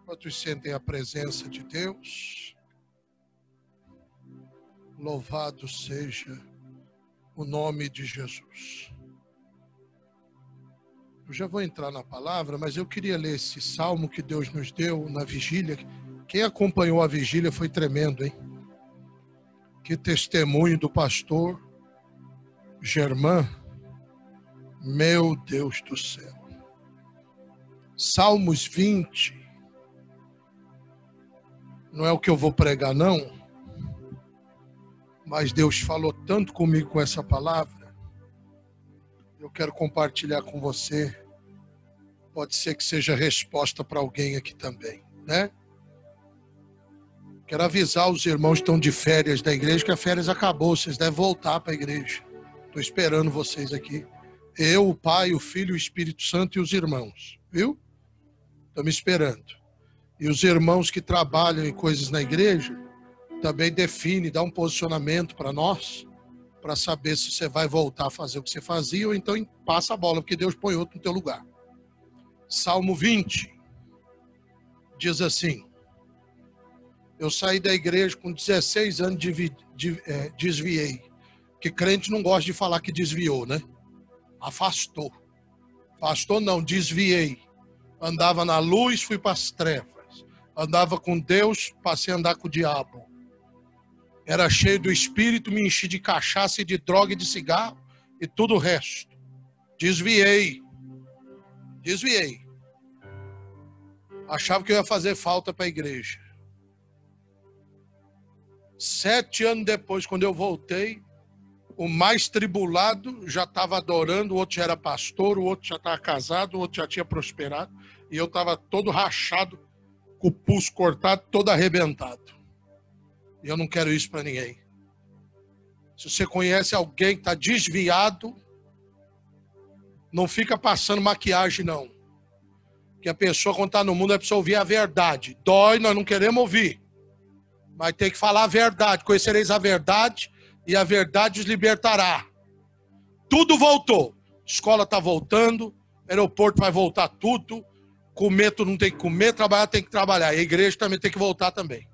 Quantos sentem a presença de Deus? Louvado seja o nome de Jesus. Eu já vou entrar na palavra, mas eu queria ler esse salmo que Deus nos deu na vigília. Quem acompanhou a vigília foi tremendo, hein? Que testemunho do pastor Germán. Meu Deus do céu. Salmos 20. Não é o que eu vou pregar, não. Mas Deus falou tanto comigo com essa palavra. Eu quero compartilhar com você. Pode ser que seja resposta para alguém aqui também, né? Quero avisar os irmãos que estão de férias da igreja que a férias acabou. Vocês devem voltar para a igreja. Estou esperando vocês aqui. Eu, o Pai, o Filho, o Espírito Santo e os irmãos. Viu? Estão me esperando. E os irmãos que trabalham em coisas na igreja também define, dá um posicionamento para nós, para saber se você vai voltar a fazer o que você fazia ou então passa a bola, porque Deus põe outro no teu lugar. Salmo 20 diz assim: eu saí da igreja com 16 anos, desviei. Que crente não gosta de falar que desviou, né? Afastou. Afastou não, desviei. Andava na luz, fui para as trevas. Andava com Deus, passei a andar com o diabo. Era cheio do espírito, me enchi de cachaça e de droga e de cigarro e tudo o resto. Desviei. Desviei. Achava que eu ia fazer falta para a igreja. 7 anos depois, quando eu voltei, o mais tribulado já estava adorando, o outro já era pastor, o outro já estava casado, o outro já tinha prosperado, e eu estava todo rachado, com o pulso cortado, todo arrebentado. E eu não quero isso para ninguém. Se você conhece alguém que está desviado, não fica passando maquiagem, não. Porque a pessoa, quando está no mundo, é para ouvir a verdade. Dói, nós não queremos ouvir. Mas tem que falar a verdade. Conhecereis a verdade e a verdade os libertará. Tudo voltou. Escola está voltando, aeroporto vai voltar tudo. Comer, tu não tem que comer, trabalhar tem que trabalhar. E a igreja também tem que voltar também.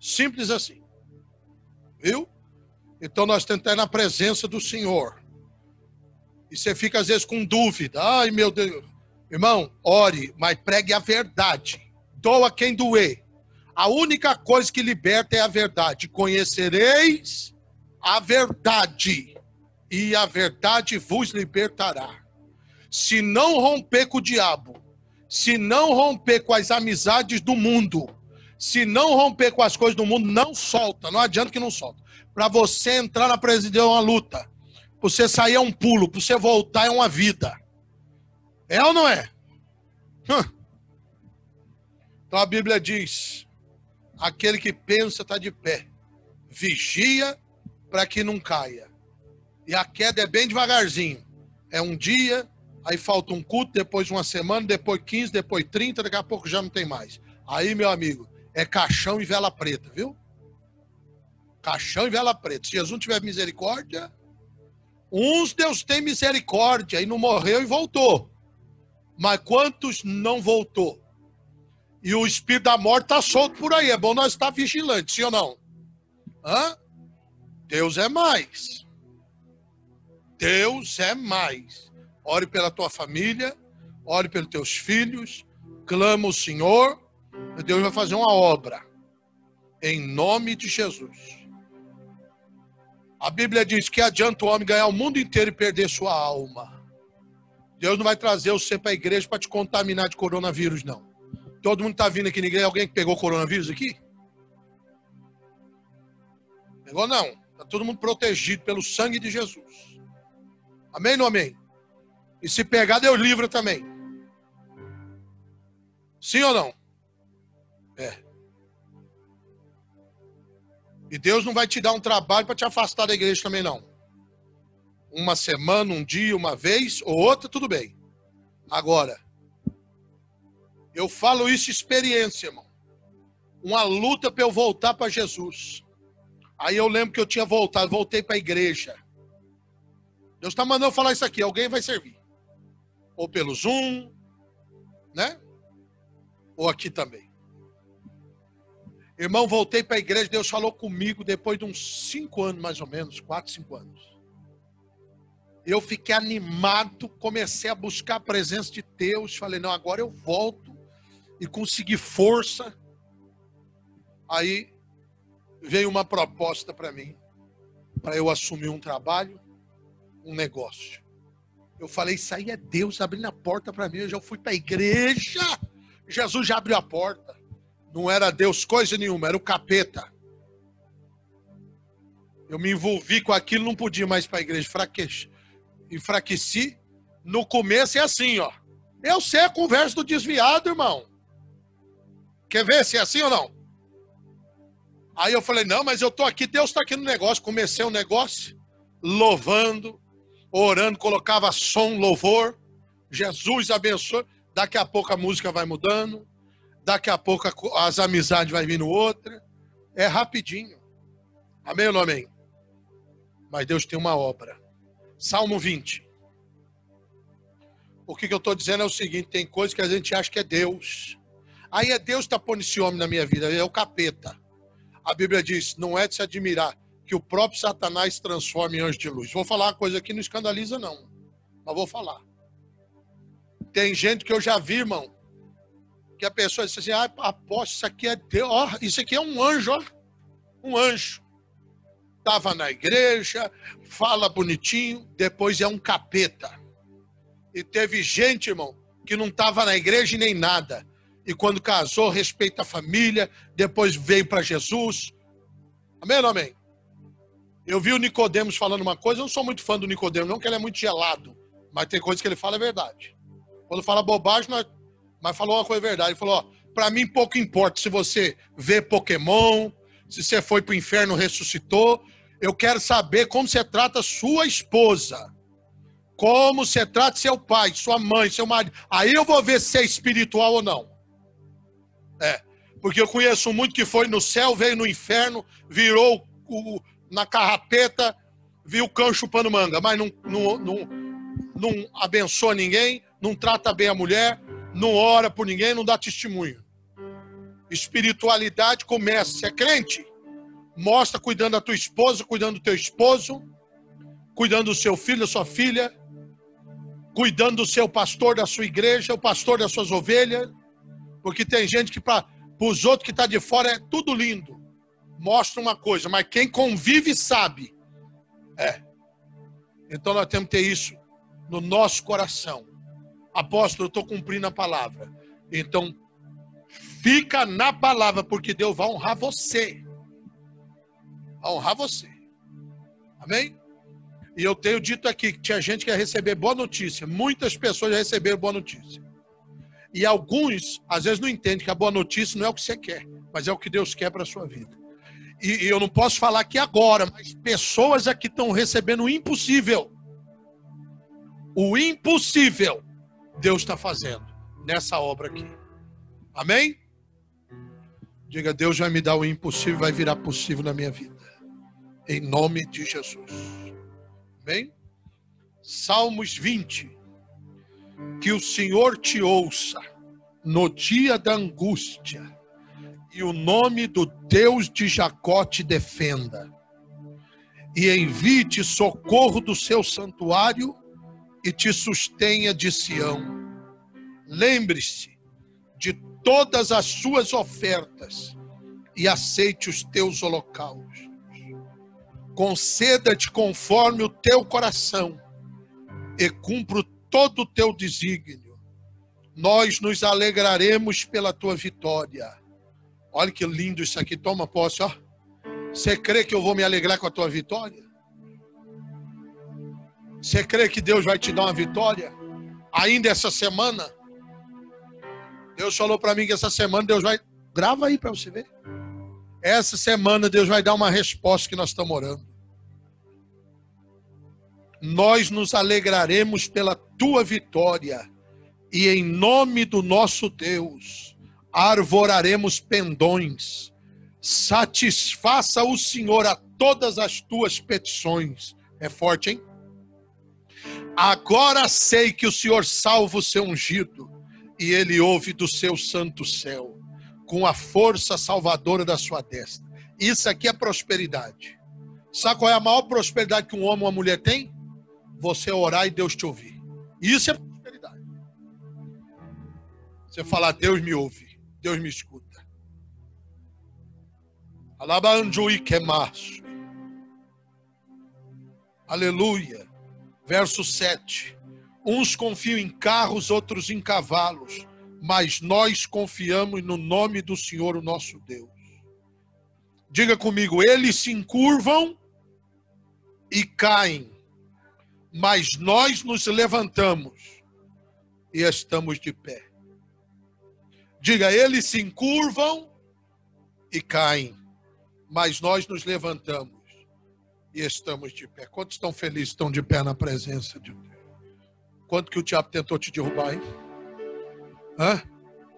Simples assim. Viu? Então nós temos que estar na presença do Senhor. E você fica às vezes com dúvida. Ai, meu Deus. Irmão, ore, mas pregue a verdade. Doa quem doer. A única coisa que liberta é a verdade. Conhecereis a verdade. E a verdade vos libertará. Se não romper com o diabo, se não romper com as amizades do mundo, se não romper com as coisas do mundo, não solta. Não adianta que não solta. Para você entrar na presidência é uma luta. Para você sair é um pulo. Para você voltar é uma vida. É ou não é? Então a Bíblia diz: aquele que pensa está de pé. Vigia para que não caia. E a queda é bem devagarzinho. É um dia, aí falta um culto, depois uma semana, depois 15, depois 30, daqui a pouco já não tem mais. Aí, meu amigo, é caixão e vela preta, viu? Caixão e vela preta. Se Jesus não tiver misericórdia, uns Deus tem misericórdia e não morreu e voltou. Mas quantos não voltou? E o espírito da morte está solto por aí. É bom nós estar vigilantes, sim ou não? Hã? Deus é mais. Deus é mais. Ore pela tua família, ore pelos teus filhos, clama o Senhor, e Deus vai fazer uma obra. Em nome de Jesus. A Bíblia diz que adianta o homem ganhar o mundo inteiro e perder sua alma. Deus não vai trazer você para a igreja para te contaminar de coronavírus, não. Todo mundo está vindo aqui na igreja. Alguém que pegou coronavírus aqui? Pegou não. Está todo mundo protegido pelo sangue de Jesus. Amém ou não amém? E se pegar, Deus livra também. Sim ou não? É. E Deus não vai te dar um trabalho para te afastar da igreja também, não. Uma semana, um dia, uma vez, ou outra, tudo bem. Agora, eu falo isso experiência, irmão. Uma luta para eu voltar para Jesus. Aí eu lembro que eu tinha voltado, voltei para a igreja. Deus está mandando eu falar isso aqui, alguém vai servir. Ou pelo Zoom, né? Ou aqui também. Irmão, voltei para a igreja, Deus falou comigo depois de uns 5 anos, mais ou menos, 4, 5 anos. Eu fiquei animado, comecei a buscar a presença de Deus, falei, não, agora eu volto e consegui força. Aí veio uma proposta para mim, para eu assumir um trabalho, um negócio. Eu falei, isso aí é Deus abrindo a porta para mim, eu já fui para a igreja, Jesus já abriu a porta. Não era Deus coisa nenhuma, era o capeta. Eu me envolvi com aquilo, não podia mais ir para a igreja, enfraqueci. No começo é assim, ó. Eu sei a conversa do desviado, irmão. Quer ver se é assim ou não? Aí eu falei, não, mas eu tô aqui, Deus está aqui no negócio. Comecei o negócio, louvando, orando, colocava som, louvor. Jesus abençoe. Daqui a pouco a música vai mudando. Daqui a pouco as amizades vai vindo outra. É rapidinho. Amém ou não amém? Mas Deus tem uma obra. Salmo 20. O que eu estou dizendo é o seguinte, tem coisas que a gente acha que é Deus. Aí é Deus que está pondo esse homem na minha vida, é o capeta. A Bíblia diz, não é de se admirar que o próprio Satanás se transforme em anjo de luz. Vou falar uma coisa aqui, não escandaliza não, mas vou falar. Tem gente que eu já vi, irmão, que a pessoa diz assim, aposto, isso aqui é Deus, ó, isso aqui é um anjo, ó, um anjo. Estava na igreja, fala bonitinho, depois é um capeta. E teve gente, irmão, que não estava na igreja nem nada. E quando casou, respeita a família, depois veio para Jesus. Amém ou não amém? Eu vi o Nicodemos falando uma coisa, eu não sou muito fã do Nicodemos, não, que ele é muito gelado. Mas tem coisas que ele fala é verdade. Quando fala bobagem, mas falou uma coisa verdade. Ele falou, ó, para mim pouco importa se você vê Pokémon, se você foi para o inferno e ressuscitou. Eu quero saber como você trata sua esposa. Como você trata seu pai, sua mãe, seu marido. Aí eu vou ver se é espiritual ou não. Porque eu conheço muito que foi no céu, veio no inferno, virou na carrapeta, viu o cão chupando manga, mas não abençoa ninguém, não trata bem a mulher, não ora por ninguém, não dá testemunho. Espiritualidade começa, você é crente? Mostra cuidando da tua esposa, cuidando do teu esposo, cuidando do seu filho, da sua filha, cuidando do seu pastor da sua igreja, o pastor das suas ovelhas, porque tem gente que para os outros que estão de fora é tudo lindo, mostra uma coisa, mas quem convive sabe. Então nós temos que ter isso no nosso coração. Apóstolo, eu estou cumprindo a palavra. Então, fica na palavra, porque Deus vai honrar você. Vai honrar você. Amém? E eu tenho dito aqui que tinha gente que ia receber boa notícia. Muitas pessoas já receberam boa notícia. E alguns, às vezes, não entendem que a boa notícia não é o que você quer, mas é o que Deus quer para a sua vida. E eu não posso falar aqui agora, mas pessoas aqui estão recebendo o impossível. O impossível Deus está fazendo nessa obra aqui. Amém? Diga, Deus vai me dar o impossível, vai virar possível na minha vida. Em nome de Jesus. Amém? Salmos 20. Que o Senhor te ouça no dia da angústia e o nome do Deus de Jacó te defenda e envie-te socorro do seu santuário e te sustenha de Sião. Lembre-se de todas as suas ofertas e aceite os teus holocaustos. Conceda-te conforme o teu coração e cumpra todo o teu desígnio. Nós nos alegraremos pela tua vitória. Olha que lindo isso aqui, toma posse, ó. Você crê que eu vou me alegrar com a tua vitória? Você crê que Deus vai te dar uma vitória? Ainda essa semana? Deus falou para mim que essa semana Deus vai... Grava aí para você ver. Essa semana Deus vai dar uma resposta que nós estamos orando. Nós nos alegraremos pela tua vitória e em nome do nosso Deus arvoraremos pendões. Satisfaça o Senhor a todas as tuas petições. É forte, hein? Agora sei que o Senhor salva o seu ungido e ele ouve do seu santo céu. com a força salvadora da sua destra. Isso aqui é prosperidade. Sabe qual é a maior prosperidade que um homem ou uma mulher tem? Você orar e Deus te ouvir. Isso é prosperidade. Você falar, Deus me ouve, Deus me escuta. Aleluia. Verso 7. Uns confiam em carros, outros em cavalos, mas nós confiamos no nome do Senhor, o nosso Deus. Diga comigo, eles se encurvam e caem, mas nós nos levantamos e estamos de pé. Diga, eles se encurvam e caem, mas nós nos levantamos e estamos de pé. Quantos estão felizes, estão de pé na presença de Deus? Quanto que o diabo tentou te derrubar, hein?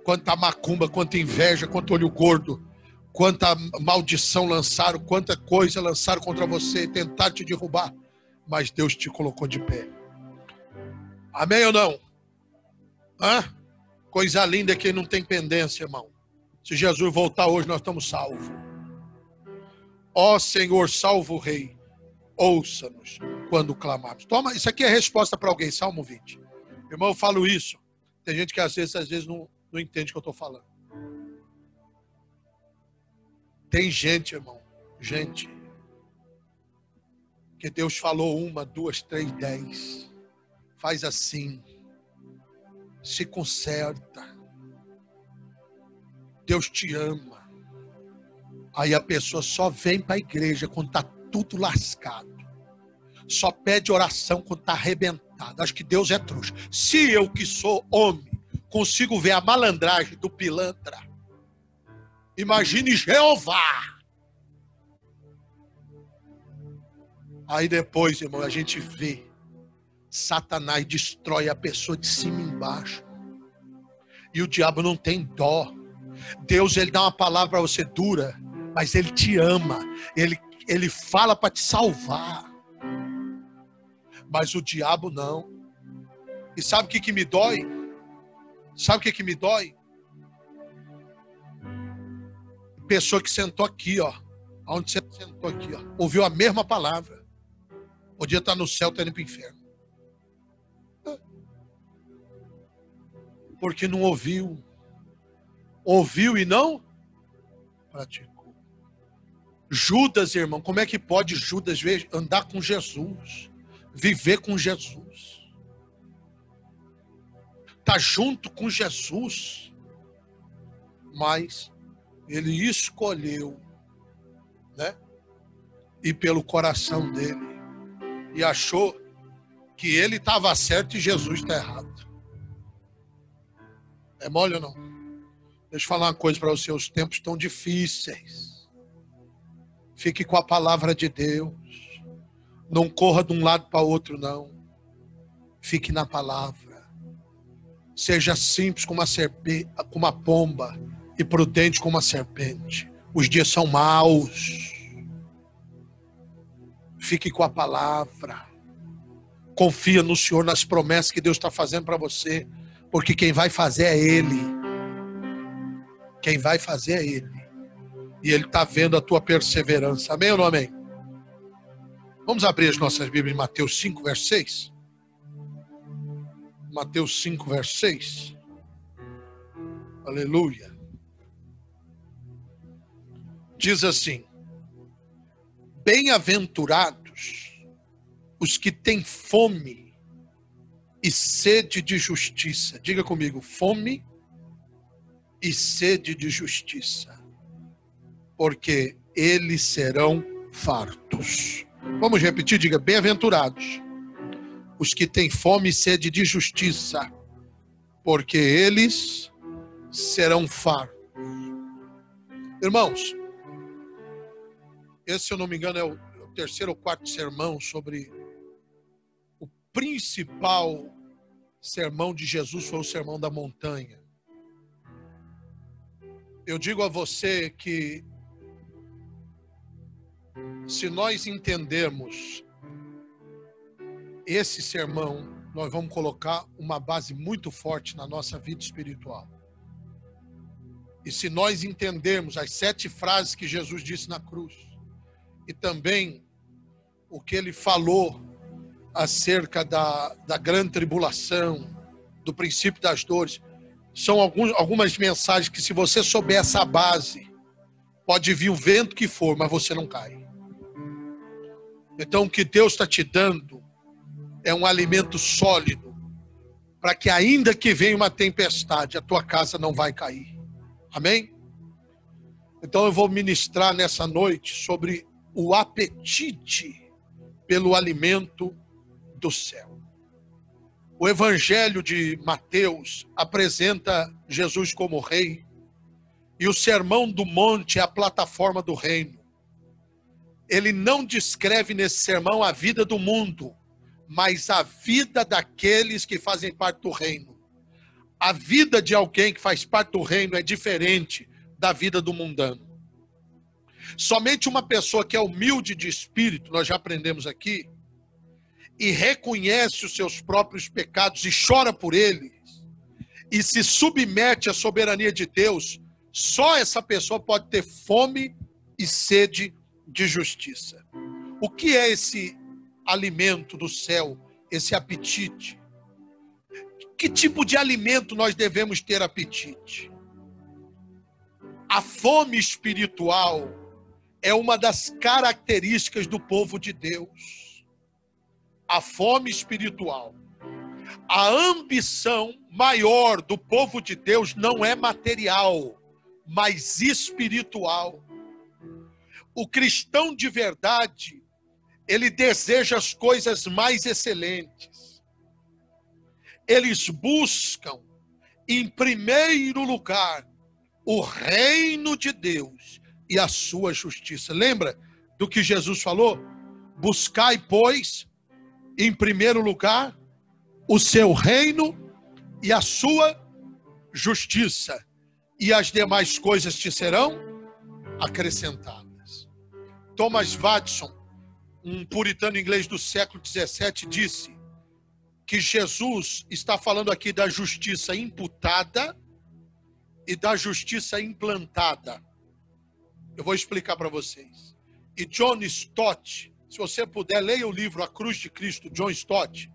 Quanta macumba, quanta inveja, quanto olho gordo, quanta maldição lançaram, quanta coisa lançaram contra você e tentaram te derrubar. Mas Deus te colocou de pé. Amém ou não? Coisa linda é quem não tem pendência, irmão. Se Jesus voltar hoje, nós estamos salvos. Ó Senhor, salvo o Rei, ouça-nos quando clamarmos. Toma, isso aqui é resposta para alguém, Salmo 20. Irmão, eu falo isso. Tem gente que às vezes não entende o que eu estou falando. Tem gente, irmão, gente, que Deus falou 1, 2, 3, 10. Faz assim. Se conserta. Deus te ama. Aí a pessoa só vem para a igreja quando está tudo lascado. Só pede oração quando está arrebentado. Acho que Deus é trouxa. Se eu que sou homem consigo ver a malandragem do pilantra, imagine Jeová. Aí depois, irmão, a gente vê Satanás destrói a pessoa de cima e embaixo. E o diabo não tem dó. Deus, ele dá uma palavra para você dura, mas ele te ama. Ele fala para te salvar. Mas o diabo não. E sabe o que me dói? Sabe o que me dói? Pessoa que sentou aqui, ó. Onde você sentou aqui, ó. Ouviu a mesma palavra. Podia estar no céu, tá indo para o inferno. Porque não ouviu. Ouviu e não praticou. Judas, irmão, como é que pode Judas andar com Jesus? Viver com Jesus? Tá junto com Jesus. Mas ele escolheu, né? Ir pelo coração dele. E achou que ele estava certo e Jesus está errado. É mole ou não? Deixa eu falar uma coisa para você. Os tempos estão difíceis. Fique com a palavra de Deus. Não corra de um lado para o outro, não. Fique na palavra. Seja simples como uma serpente, como uma pomba, e prudente como uma serpente. Os dias são maus. Fique com a palavra. Confia no Senhor, nas promessas que Deus está fazendo para você. Porque quem vai fazer é Ele. Quem vai fazer é Ele. E Ele está vendo a tua perseverança. Amém ou não amém? Vamos abrir as nossas Bíblias em Mateus 5, verso 6. Mateus 5, verso 6. Aleluia. Diz assim: bem-aventurados os que têm fome e sede de justiça. Diga comigo, fome e sede de justiça, porque eles serão fartos. Vamos repetir, diga, bem-aventurados os que têm fome e sede de justiça, porque eles serão fartos. Irmãos, esse, se eu não me engano, é o terceiro ou quarto sermão sobre o principal sermão de Jesus, foi o Sermão da Montanha. Eu digo a você que se nós entendermos esse sermão, nós vamos colocar uma base muito forte na nossa vida espiritual. E se nós entendermos as 7 frases que Jesus disse na cruz, e também o que ele falou acerca da grande tribulação, do princípio das dores, são algumas mensagens que, se você souber essa base, pode vir o vento que for, mas você não cai. Então, o que Deus está te dando é um alimento sólido, para que ainda que venha uma tempestade, a tua casa não vai cair. Amém? Então eu vou ministrar nessa noite sobre o apetite pelo alimento do céu. O Evangelho de Mateus apresenta Jesus como rei, e o Sermão do Monte é a plataforma do reino. Ele não descreve nesse sermão a vida do mundo, mas a vida daqueles que fazem parte do reino. A vida de alguém que faz parte do reino é diferente da vida do mundano. Somente uma pessoa que é humilde de espírito, nós já aprendemos aqui, e reconhece os seus próprios pecados e chora por eles, e se submete à soberania de Deus, só essa pessoa pode ter fome e sede de justiça. O que é esse alimento do céu, esse apetite? Que tipo de alimento nós devemos ter apetite? A fome espiritual é uma das características do povo de Deus. A fome espiritual. A ambição maior do povo de Deus não é material, mas espiritual. O cristão de verdade, ele deseja as coisas mais excelentes. Eles buscam, em primeiro lugar, o reino de Deus e a sua justiça. Lembra do que Jesus falou? Buscai, pois, em primeiro lugar, o seu reino e a sua justiça, e as demais coisas te serão acrescentadas. Thomas Watson, um puritano inglês do século XVII, disse que Jesus está falando aqui da justiça imputada e da justiça implantada. Eu vou explicar para vocês. E John Stott, se você puder, leia o livro A Cruz de Cristo, John Stott,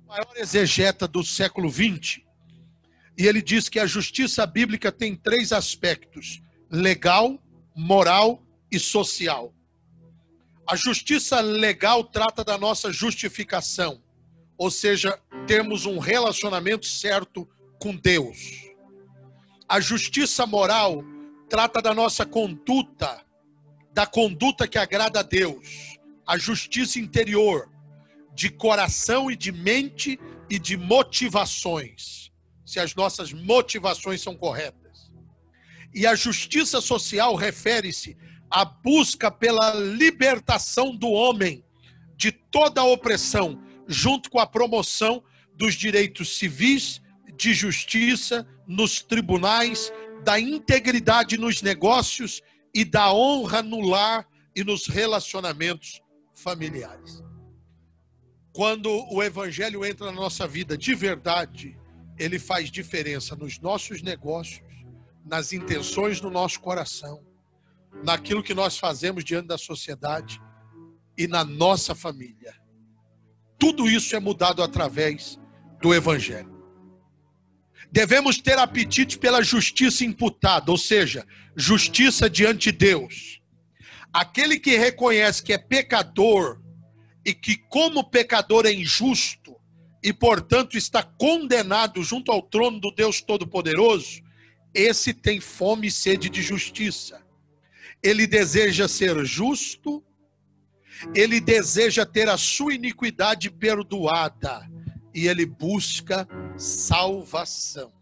o maior exegeta do século XX, e ele diz que a justiça bíblica tem 3 aspectos: legal, moral e social. A justiça legal trata da nossa justificação, ou seja, temos um relacionamento certo com Deus. A justiça moral trata da nossa conduta, da conduta que agrada a Deus. A justiça interior, de coração e de mente e de motivações, se as nossas motivações são corretas. E a justiça social refere-se à busca pela libertação do homem de toda a opressão, junto com a promoção dos direitos civis, de justiça nos tribunais, da integridade nos negócios e da honra no lar e nos relacionamentos familiares. Quando o evangelho entra na nossa vida de verdade, ele faz diferença nos nossos negócios, nas intenções do nosso coração, naquilo que nós fazemos diante da sociedade e na nossa família. Tudo isso é mudado através do evangelho. Devemos ter apetite pela justiça imputada, ou seja, justiça diante de Deus. Aquele que reconhece que é pecador e que, como pecador, é injusto e, portanto, está condenado junto ao trono do Deus Todo-Poderoso, esse tem fome e sede de justiça. Ele deseja ser justo, ele deseja ter a sua iniquidade perdoada e ele busca salvação.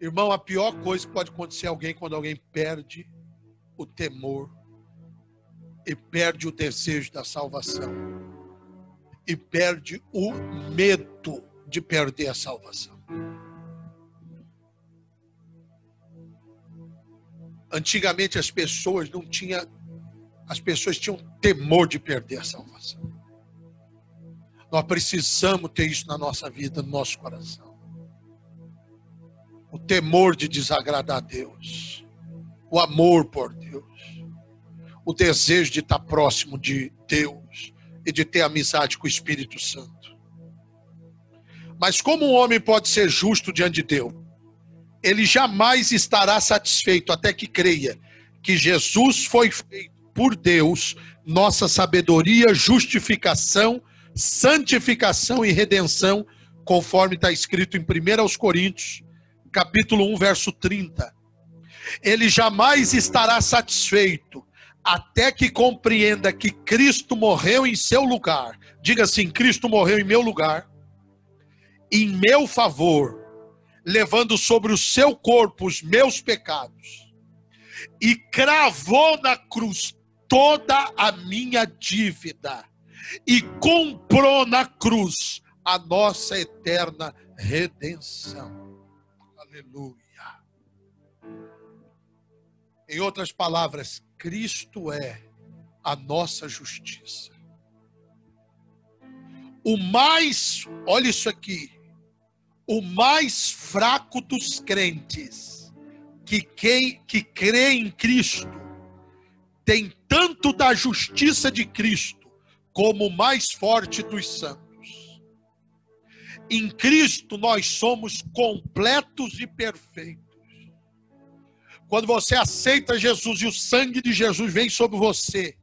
Irmão, a pior coisa que pode acontecer a alguém quando alguém perde o temor e perde o desejo da salvação e perde o medo de perder a salvação. Antigamente as pessoas tinham temor de perder a salvação. Nós precisamos ter isso na nossa vida, no nosso coração. o temor de desagradar a Deus, o amor por Deus, o desejo de estar próximo de Deus e de ter amizade com o Espírito Santo. Mas como um homem pode ser justo diante de Deus? Ele jamais estará satisfeito até que creia que Jesus foi feito por Deus, nossa sabedoria, justificação, santificação e redenção, conforme está escrito em 1 Coríntios, capítulo 1, verso 30. Ele jamais estará satisfeito até que compreenda que Cristo morreu em seu lugar. Diga assim: Cristo morreu em meu lugar, em meu favor, levando sobre o seu corpo os meus pecados, e cravou na cruz toda a minha dívida, e comprou na cruz a nossa eterna redenção. Aleluia. Em outras palavras, Cristo é a nossa justiça. Olha isso aqui, o mais fraco dos crentes, que crê em Cristo, tem tanto da justiça de Cristo, como o mais forte dos santos. Em Cristo nós somos completos e perfeitos. Quando você aceita Jesus e o sangue de Jesus vem sobre você,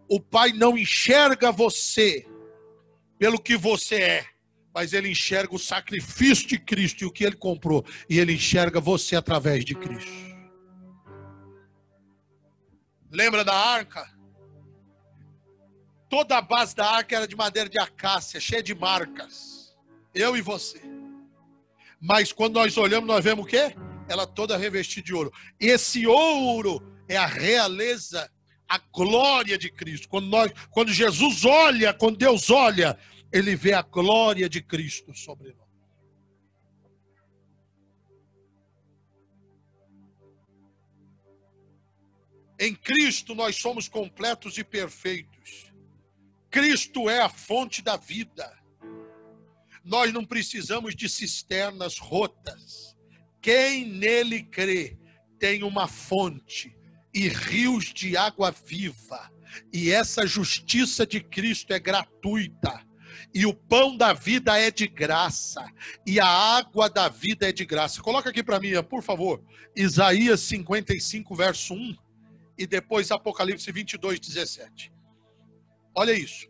o Pai não enxerga você pelo que você é, mas Ele enxerga o sacrifício de Cristo e o que Ele comprou. E Ele enxerga você através de Cristo. Lembra da arca? Toda a base da arca era de madeira de acácia, cheia de marcas. Eu e você. Mas quando nós olhamos, nós vemos o quê? Ela toda revestida de ouro. Esse ouro é a realeza, a glória de Cristo. Quando Jesus olha, quando Deus olha, Ele vê a glória de Cristo sobre nós. Em Cristo nós somos completos e perfeitos. Cristo é a fonte da vida. Nós não precisamos de cisternas rotas. Quem nele crê tem uma fonte e rios de água viva. E essa justiça de Cristo é gratuita. E o pão da vida é de graça. E a água da vida é de graça. Coloca aqui para mim, por favor. Isaías 55, verso 1. E depois Apocalipse 22, 17. Olha isso.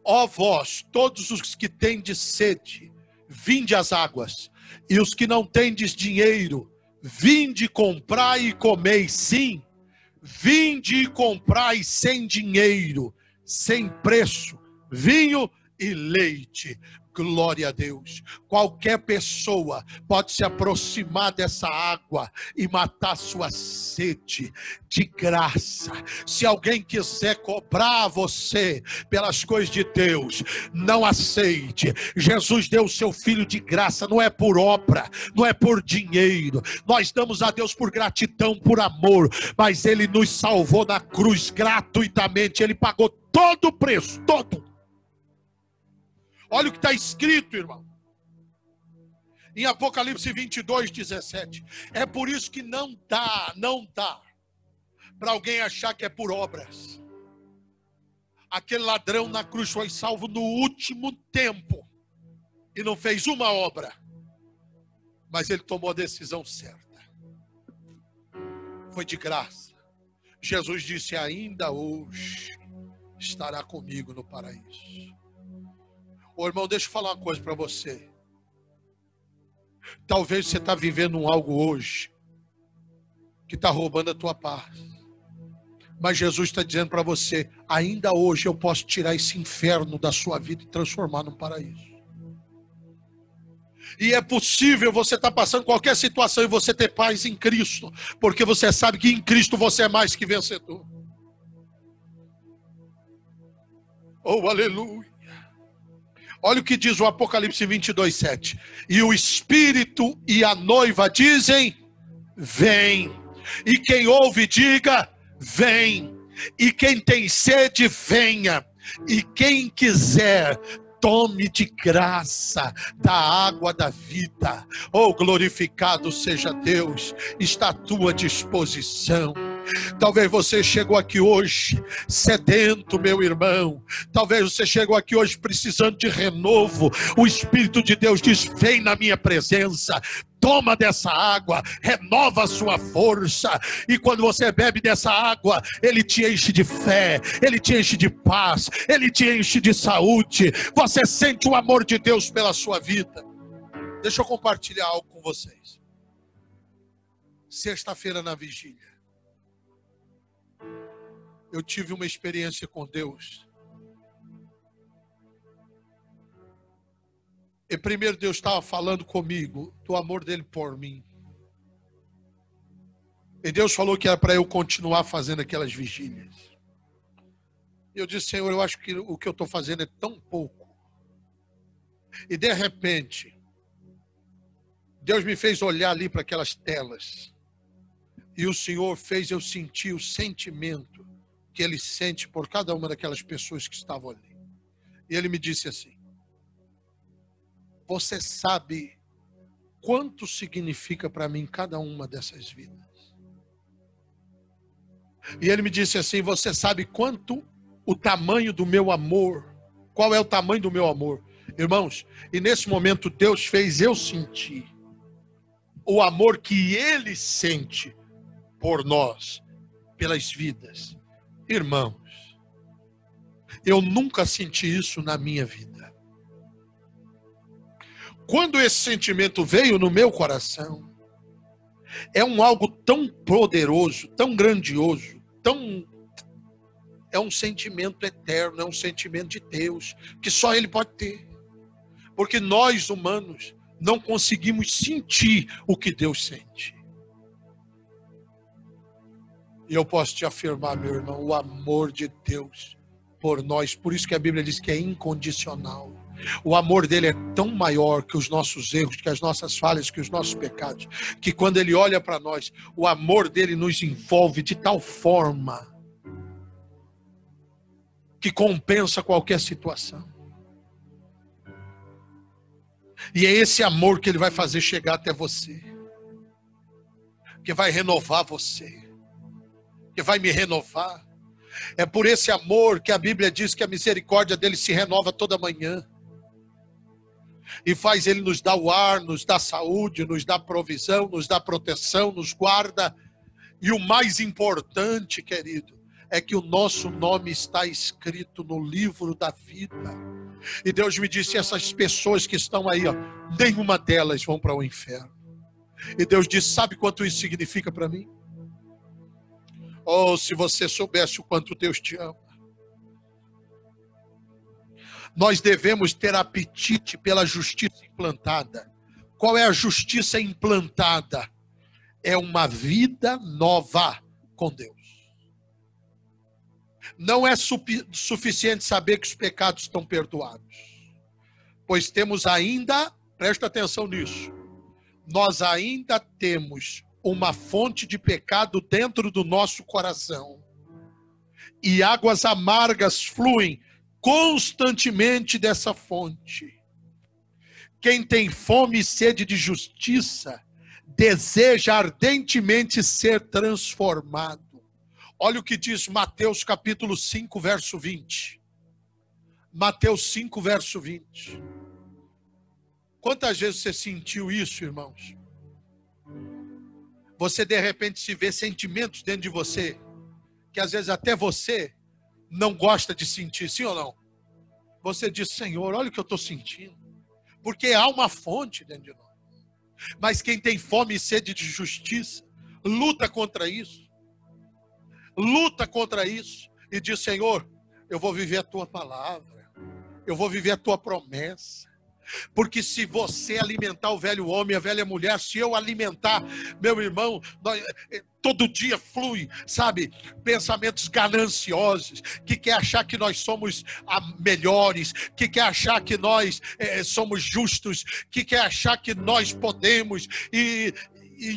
Ó vós, todos os que tendes sede, vinde às águas. E os que não tendes dinheiro, vinde comprai e comei. Sim, vinde e comprai sem dinheiro, sem preço, vinho e leite. Glória a Deus. Qualquer pessoa pode se aproximar dessa água e matar sua sede de graça. Se alguém quiser cobrar você pelas coisas de Deus, não aceite. Jesus deu o seu filho de graça, não é por obra, não é por dinheiro. Nós damos a Deus por gratidão, por amor, mas Ele nos salvou na cruz gratuitamente. Ele pagou todo o preço, todo. Olha o que está escrito, irmão. Em Apocalipse 22, 17. É por isso que não dá para alguém achar que é por obras. Aquele ladrão na cruz foi salvo no último tempo. E não fez uma obra. Mas ele tomou a decisão certa. Foi de graça. Jesus disse: ainda hoje estará comigo no paraíso. Ô irmão, deixa eu falar uma coisa para você. Talvez você está vivendo algo hoje que está roubando a tua paz. Mas Jesus está dizendo para você: ainda hoje eu posso tirar esse inferno da sua vida e transformar num paraíso. E é possível você estar passando qualquer situação e você ter paz em Cristo, porque você sabe que em Cristo você é mais que vencedor. Oh, aleluia. Olha o que diz o Apocalipse 22, 7. E o Espírito e a noiva dizem: vem. E quem ouve, diga: vem. E quem tem sede, venha. E quem quiser, tome de graça da água da vida. Oh, glorificado seja Deus, está à tua disposição. Talvez você chegou aqui hoje sedento, meu irmão. Talvez você chegou aqui hoje precisando de renovo. O Espírito de Deus diz: vem na minha presença, toma dessa água, renova a sua força. E quando você bebe dessa água, Ele te enche de fé, Ele te enche de paz, Ele te enche de saúde. Você sente o amor de Deus pela sua vida. Deixa eu compartilhar algo com vocês. Sexta-feira na vigília, eu tive uma experiência com Deus. E primeiro Deus estava falando comigo do amor dele por mim. E Deus falou que era para eu continuar fazendo aquelas vigílias. E eu disse: Senhor, eu acho que o que eu estou fazendo é tão pouco. E de repente, Deus me fez olhar ali para aquelas telas. E o Senhor fez eu sentir o sentimento que Ele sente por cada uma daquelas pessoas que estavam ali. E Ele me disse assim: você sabe quanto significa para mim cada uma dessas vidas? E Ele me disse assim: você sabe quanto o tamanho do meu amor? Qual é o tamanho do meu amor? Irmãos, e nesse momento Deus fez eu sentir o amor que Ele sente por nós, pelas vidas. Irmãos, eu nunca senti isso na minha vida. Quando esse sentimento veio no meu coração, é algo tão poderoso, tão grandioso, é um sentimento eterno, é um sentimento de Deus, que só Ele pode ter. Porque nós, humanos, não conseguimos sentir o que Deus sente. E eu posso te afirmar, meu irmão, o amor de Deus por nós, por isso que a Bíblia diz que é incondicional. O amor dele é tão maior que os nossos erros, que as nossas falhas, que os nossos pecados, que quando ele olha para nós, o amor dele nos envolve de tal forma que compensa qualquer situação. E é esse amor que ele vai fazer chegar até você, que vai renovar você, que vai me renovar. É por esse amor que a Bíblia diz que a misericórdia dele se renova toda manhã. E faz ele nos dar o ar, nos dá saúde, nos dá provisão, nos dá proteção, nos guarda. E o mais importante, querido, é que o nosso nome está escrito no livro da vida. E Deus me disse: essas pessoas que estão aí, ó, nenhuma delas vão para o inferno. E Deus disse: sabe quanto isso significa para mim? Oh, se você soubesse o quanto Deus te ama. Nós devemos ter apetite pela justiça implantada. Qual é a justiça implantada? É uma vida nova com Deus. Não é suficiente saber que os pecados estão perdoados. Pois temos ainda, presta atenção nisso, nós ainda temos uma fonte de pecado dentro do nosso coração. E águas amargas fluem constantemente dessa fonte. Quem tem fome e sede de justiça, deseja ardentemente ser transformado. Olha o que diz Mateus capítulo 5, verso 20. Mateus 5, verso 20. Quantas vezes você sentiu isso, irmãos? Você de repente se vê sentimentos dentro de você, que às vezes até você não gosta de sentir, sim ou não? Você diz: Senhor, olha o que eu estou sentindo. Porque há uma fonte dentro de nós. Mas quem tem fome e sede de justiça, luta contra isso. Luta contra isso. E diz: Senhor, eu vou viver a tua palavra. Eu vou viver a tua promessa. Porque se você alimentar o velho homem, a velha mulher, se eu alimentar, meu irmão, todo dia flui, sabe, pensamentos gananciosos, que quer achar que nós somos melhores, que quer achar que nós somos justos, que quer achar que nós podemos, e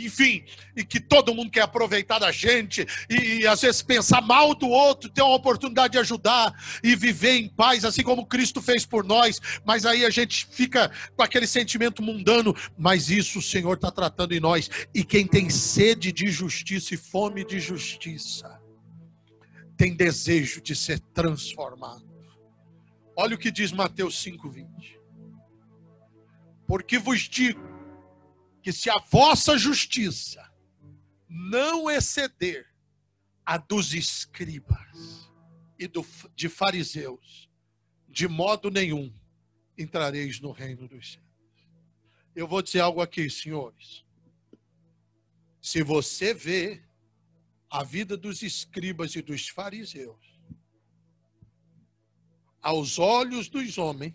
enfim, e que todo mundo quer aproveitar da gente, e às vezes pensar mal do outro, ter uma oportunidade de ajudar e viver em paz, assim como Cristo fez por nós, mas aí a gente fica com aquele sentimento mundano, mas isso o Senhor está tratando em nós, e quem tem sede de justiça e fome de justiça, tem desejo de ser transformado. Olha o que diz Mateus 5:20. Porque vos digo que se a vossa justiça não exceder a dos escribas e de fariseus, de modo nenhum entrareis no reino dos céus. Eu vou dizer algo aqui, senhores. Se você vê a vida dos escribas e dos fariseus aos olhos dos homens,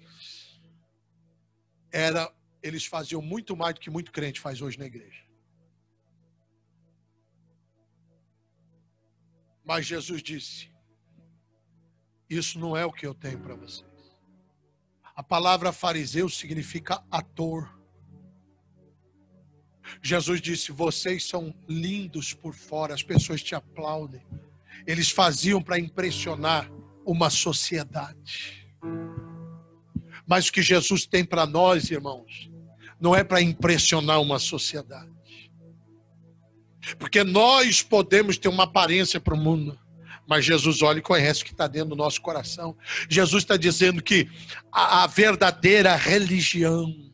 eles faziam muito mais do que muito crente faz hoje na igreja. Mas Jesus disse, isso não é o que eu tenho para vocês. A palavra fariseu significa ator. Jesus disse, vocês são lindos por fora, as pessoas te aplaudem. Eles faziam para impressionar uma sociedade. Mas o que Jesus tem para nós, irmãos, não é para impressionar uma sociedade. Porque nós podemos ter uma aparência para o mundo, mas Jesus olha e conhece o que está dentro do nosso coração. Jesus está dizendo que a verdadeira religião,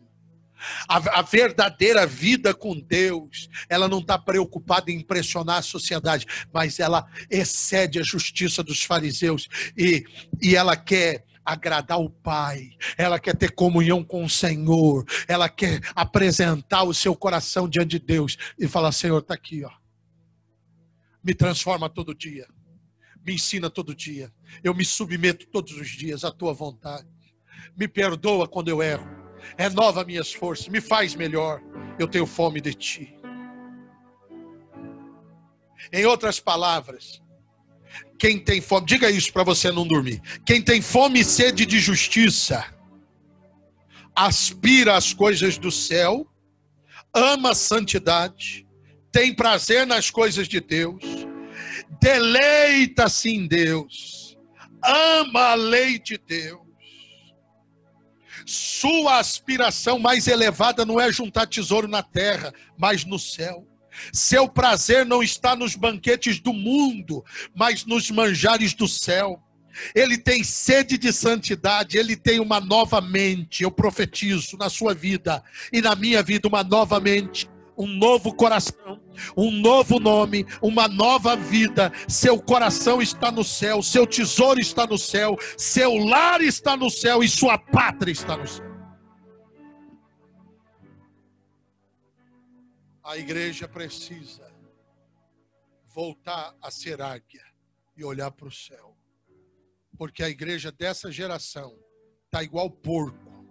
a verdadeira vida com Deus, ela não está preocupada em impressionar a sociedade, mas ela excede a justiça dos fariseus e ela quer agradar o Pai, ela quer ter comunhão com o Senhor, ela quer apresentar o seu coração diante de Deus e falar, Senhor, está aqui, ó. Me transforma todo dia, me ensina todo dia, eu me submeto todos os dias à tua vontade, me perdoa quando eu erro, renova minhas forças, me faz melhor, eu tenho fome de ti. Em outras palavras, quem tem fome, diga isso para você não dormir. Quem tem fome e sede de justiça, aspira às coisas do céu, ama a santidade, tem prazer nas coisas de Deus, deleita-se em Deus, ama a lei de Deus. Sua aspiração mais elevada não é juntar tesouro na terra, mas no céu. Seu prazer não está nos banquetes do mundo, mas nos manjares do céu. Ele tem sede de santidade, ele tem uma nova mente. Eu profetizo na sua vida e na minha vida uma nova mente, um novo coração, um novo nome, uma nova vida. Seu coração está no céu, seu tesouro está no céu, seu lar está no céu e sua pátria está no céu. A igreja precisa voltar a ser águia e olhar para o céu. Porque a igreja dessa geração está igual porco,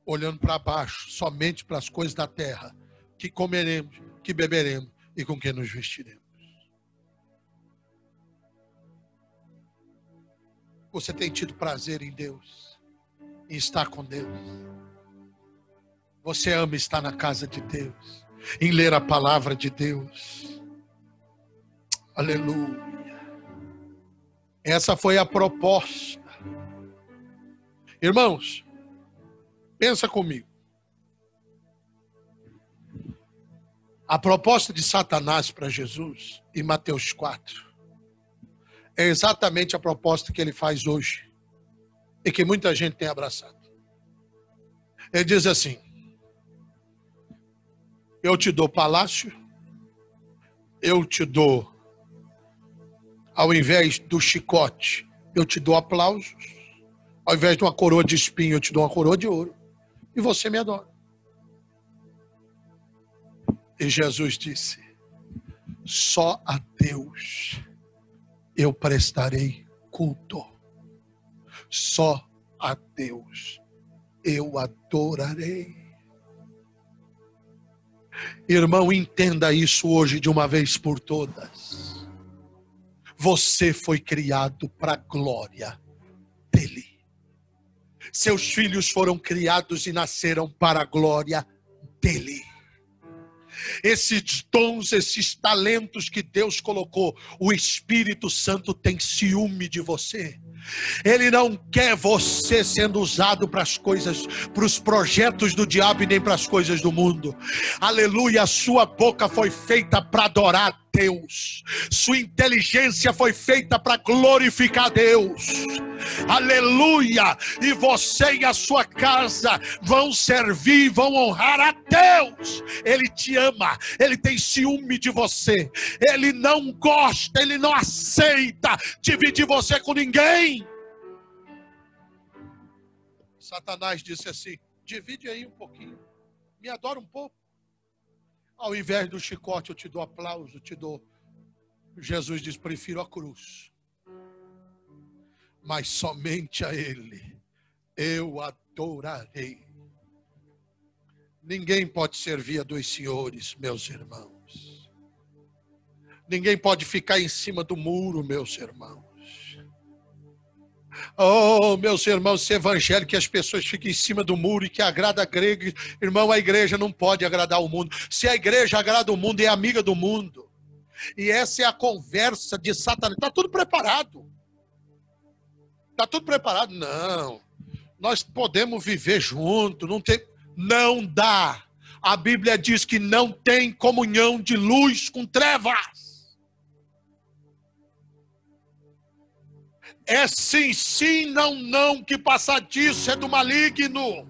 olhando para baixo, somente para as coisas da terra, que comeremos, que beberemos e com que nos vestiremos. Você tem tido prazer em Deus, em estar com Deus? Você ama estar na casa de Deus, em ler a palavra de Deus? Aleluia. Essa foi a proposta. Irmãos, pensa comigo. A proposta de Satanás para Jesus, em Mateus 4, é exatamente a proposta que ele faz hoje e que muita gente tem abraçado. Ele diz assim: eu te dou palácio, eu te dou, ao invés do chicote, eu te dou aplausos, ao invés de uma coroa de espinho, eu te dou uma coroa de ouro, e você me adora. E Jesus disse: só a Deus eu prestarei culto, só a Deus eu adorarei. Irmão, entenda isso hoje de uma vez por todas. Você foi criado para a glória dele. Seus filhos foram criados e nasceram para a glória dele. esses dons, esses talentos que Deus colocou, o Espírito Santo tem ciúme de você. Ele não quer você sendo usado para as coisas, para os projetos do diabo e nem para as coisas do mundo. Aleluia, a sua boca foi feita para adorar Deus. Sua inteligência foi feita para glorificar Deus. Aleluia, e você e a sua casa vão servir, vão honrar a Deus. Ele te ama, Ele tem ciúme de você. Ele não gosta, Ele não aceita dividir você com ninguém. Satanás disse assim: divide aí um pouquinho, me adora um pouco. Ao invés do chicote eu te dou aplauso, te dou. Jesus diz: prefiro a cruz, mas somente a Ele eu adorarei. Ninguém pode servir a dois senhores, meus irmãos. Ninguém pode ficar em cima do muro, meus irmãos. Oh, meus irmãos, esse evangelho que as pessoas ficam em cima do muro e que agrada a grego, irmão, a igreja não pode agradar o mundo. Se a igreja agrada o mundo, é amiga do mundo. E essa é a conversa de Satanás. Está tudo preparado. Está tudo preparado. Não. Nós podemos viver junto. Não dá. A Bíblia diz que não tem comunhão de luz com trevas. É sim, sim, não, não, que passar disso é do maligno.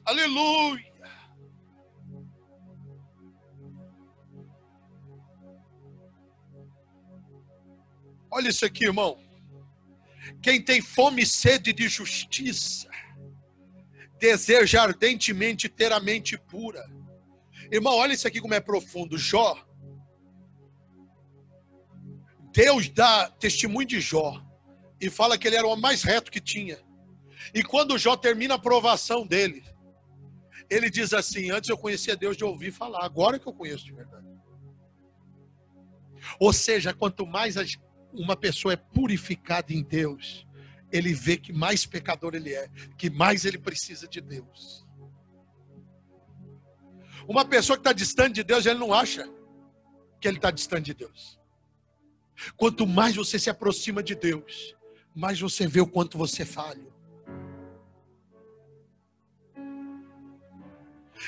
Aleluia. Olha isso aqui, irmão. Quem tem fome e sede de justiça, deseja ardentemente ter a mente pura. Irmão, olha isso aqui como é profundo. Jó. Deus dá testemunho de Jó e fala que ele era o homem mais reto que tinha. E quando Jó termina a provação dele, ele diz assim: antes eu conhecia Deus de ouvir falar, agora que eu conheço de verdade. Ou seja, quanto mais uma pessoa é purificada em Deus, ele vê que mais pecador ele é, que mais ele precisa de Deus. Uma pessoa que está distante de Deus, ele não acha que ele está distante de Deus. Quanto mais você se aproxima de Deus, mais você vê o quanto você falha.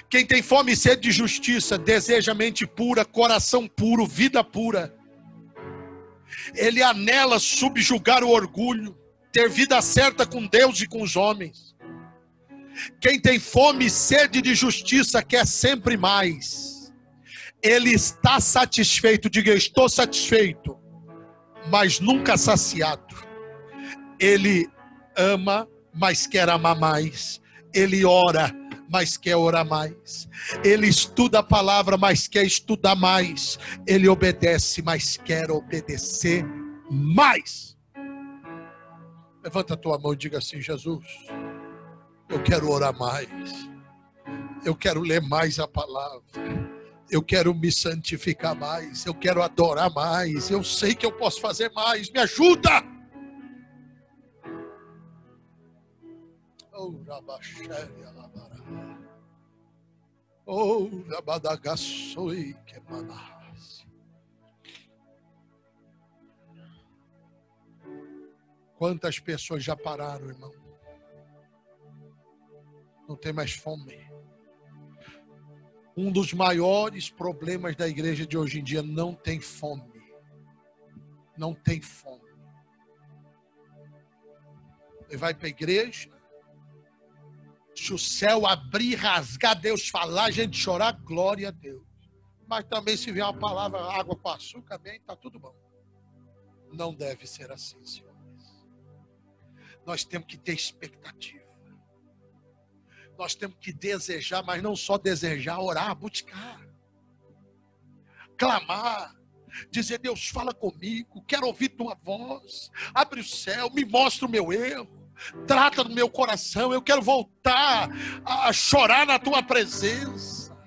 Quem tem fome e sede de justiça, deseja mente pura, coração puro, vida pura. Ele anela subjugar o orgulho, ter vida certa com Deus e com os homens. Quem tem fome e sede de justiça quer sempre mais. Ele está satisfeito, diga: estou satisfeito, mas nunca saciado. Ele ama, mas quer amar mais. Ele ora, mas quer orar mais. Ele estuda a palavra, mas quer estudar mais. Ele obedece, mas quer obedecer mais. Levanta a tua mão e diga assim: Jesus, eu quero orar mais. Eu quero ler mais a palavra. Eu quero me santificar mais. Eu quero adorar mais. Eu sei que eu posso fazer mais. Me ajuda! Oh, Rabaxéria Labará. Oh, Rabadagaçoi Quemanás. Quantas pessoas já pararam, irmão? Não tem mais fome. Um dos maiores problemas da igreja de hoje em dia: não tem fome. Não tem fome. Ele vai para a igreja, se o céu abrir, rasgar, Deus falar, a gente chorar, glória a Deus. Mas também se vier uma palavra, água com açúcar, bem, está tudo bom. Não deve ser assim, senhores. Nós temos que ter expectativa. Nós temos que desejar, mas não só desejar, orar, buscar, clamar, dizer: Deus, fala comigo, quero ouvir tua voz, abre o céu, me mostra o meu erro, trata do meu coração, eu quero voltar a chorar na tua presença.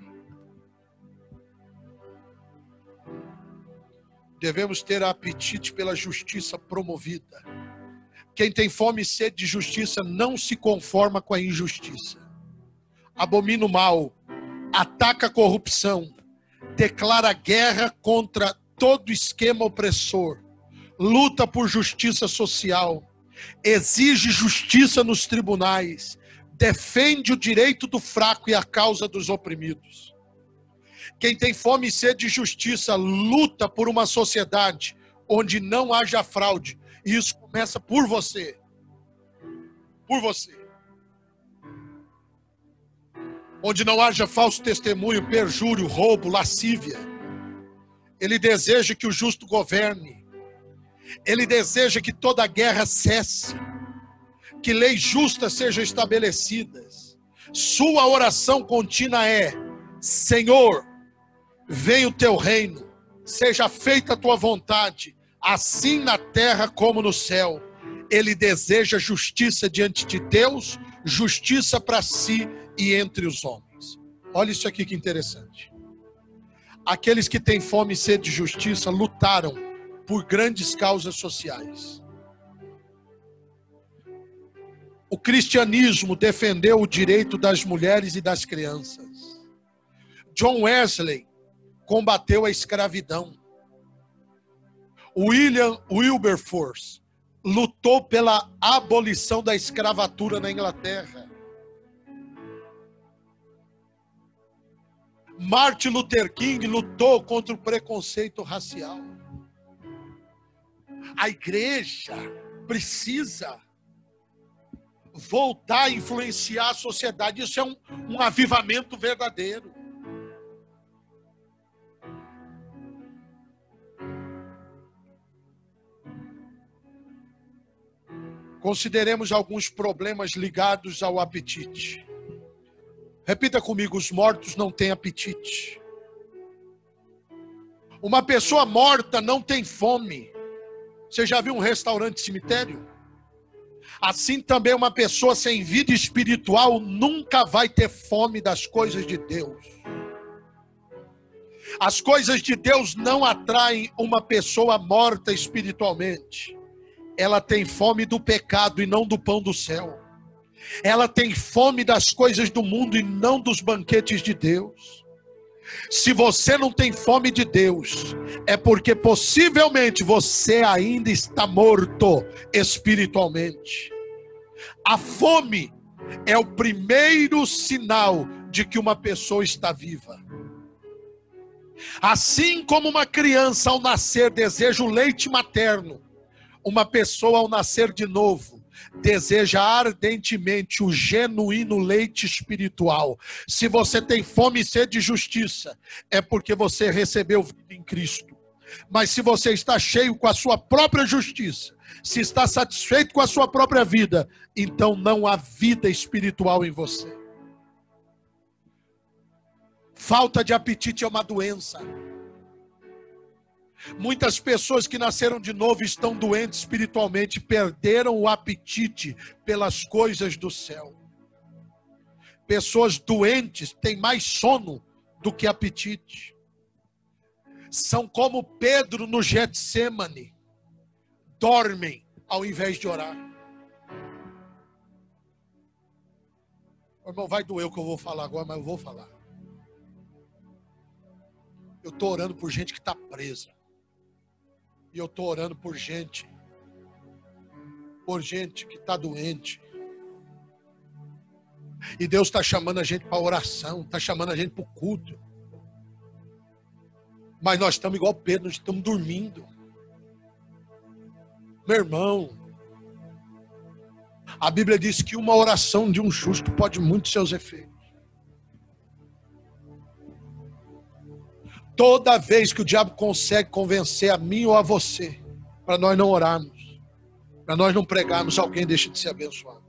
Devemos ter apetite pela justiça promovida, Quem tem fome e sede de justiça não se conforma com a injustiça. Abomina o mal, ataca a corrupção, declara guerra contra todo esquema opressor, luta por justiça social, exige justiça nos tribunais, defende o direito do fraco e a causa dos oprimidos. Quem tem fome e sede de justiça luta por uma sociedade onde não haja fraude. E isso começa por você. Por você. Onde não haja falso testemunho, perjúrio, roubo, lascívia. Ele deseja que o justo governe. Ele deseja que toda guerra cesse. Que leis justas sejam estabelecidas. Sua oração contínua é: Senhor, venha o teu reino, seja feita a tua vontade, assim na terra como no céu. Ele deseja justiça diante de Deus, justiça para si e entre os homens. Olha isso aqui que interessante. Aqueles que têm fome e sede de justiça lutaram por grandes causas sociais. O cristianismo defendeu o direito das mulheres e das crianças. John Wesley combateu a escravidão. William Wilberforce lutou pela abolição da escravatura na Inglaterra. Martin Luther King lutou contra o preconceito racial. A igreja precisa voltar a influenciar a sociedade. Isso é um avivamento verdadeiro. Consideremos alguns problemas ligados ao apetite. Repita comigo: os mortos não têm apetite. Uma pessoa morta não tem fome. Você já viu um restaurante cemitério? Assim também uma pessoa sem vida espiritual nunca vai ter fome das coisas de Deus. As coisas de Deus não atraem uma pessoa morta espiritualmente. Ela tem fome do pecado e não do pão do céu. Ela tem fome das coisas do mundo e não dos banquetes de Deus. Se você não tem fome de Deus, é porque possivelmente você ainda está morto espiritualmente. A fome é o primeiro sinal de que uma pessoa está viva. Assim como uma criança ao nascer deseja o leite materno, uma pessoa ao nascer de novo deseja ardentemente o genuíno leite espiritual. Se você tem fome e sede de justiça, é porque você recebeu vida em Cristo. Mas se você está cheio com a sua própria justiça, se está satisfeito com a sua própria vida, então não há vida espiritual em você. Falta de apetite é uma doença. Muitas pessoas que nasceram de novo estão doentes espiritualmente, perderam o apetite pelas coisas do céu. Pessoas doentes têm mais sono do que apetite. São como Pedro no Getsêmani, dormem ao invés de orar. Irmão, vai doer o que eu vou falar agora, mas eu vou falar. Eu estou orando por gente que está presa. E eu estou orando por gente que está doente. E Deus está chamando a gente para oração, está chamando a gente para o culto. Mas nós estamos igual Pedro, nós estamos dormindo. Meu irmão, a Bíblia diz que uma oração de um justo pode muito seus efeitos. Toda vez que o diabo consegue convencer a mim ou a você, para nós não orarmos, para nós não pregarmos, alguém deixa de ser abençoado.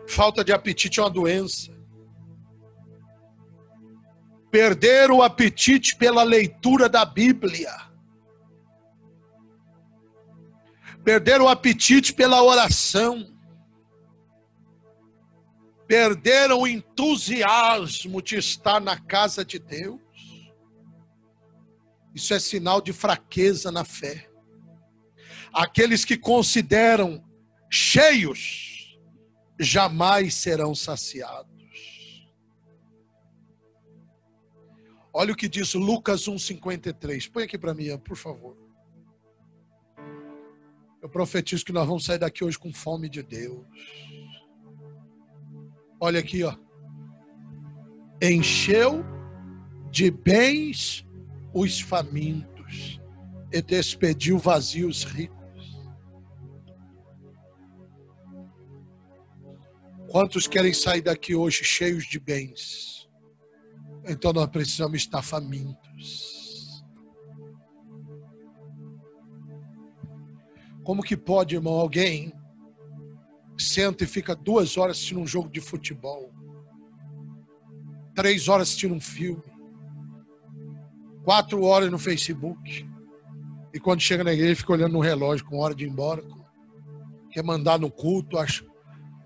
Falta de apetite é uma doença. Perder o apetite pela leitura da Bíblia. Perder o apetite pela oração. perderam o entusiasmo de estar na casa de Deus. Isso é sinal de fraqueza na fé. Aqueles que consideram cheios jamais serão saciados. Olha o que diz Lucas 1,53. Põe aqui para mim, por favor. Eu profetizo que nós vamos sair daqui hoje com fome de Deus. Olha aqui, ó. Encheu de bens os famintos e despediu vazios ricos. Quantos querem sair daqui hoje cheios de bens? Então nós precisamos estar famintos. Como que pode, irmão, alguém senta e fica 2 horas assistindo um jogo de futebol, 3 horas assistindo um filme, 4 horas no Facebook, e quando chega na igreja fica olhando no relógio com hora de ir embora, quer mandar no culto, acha,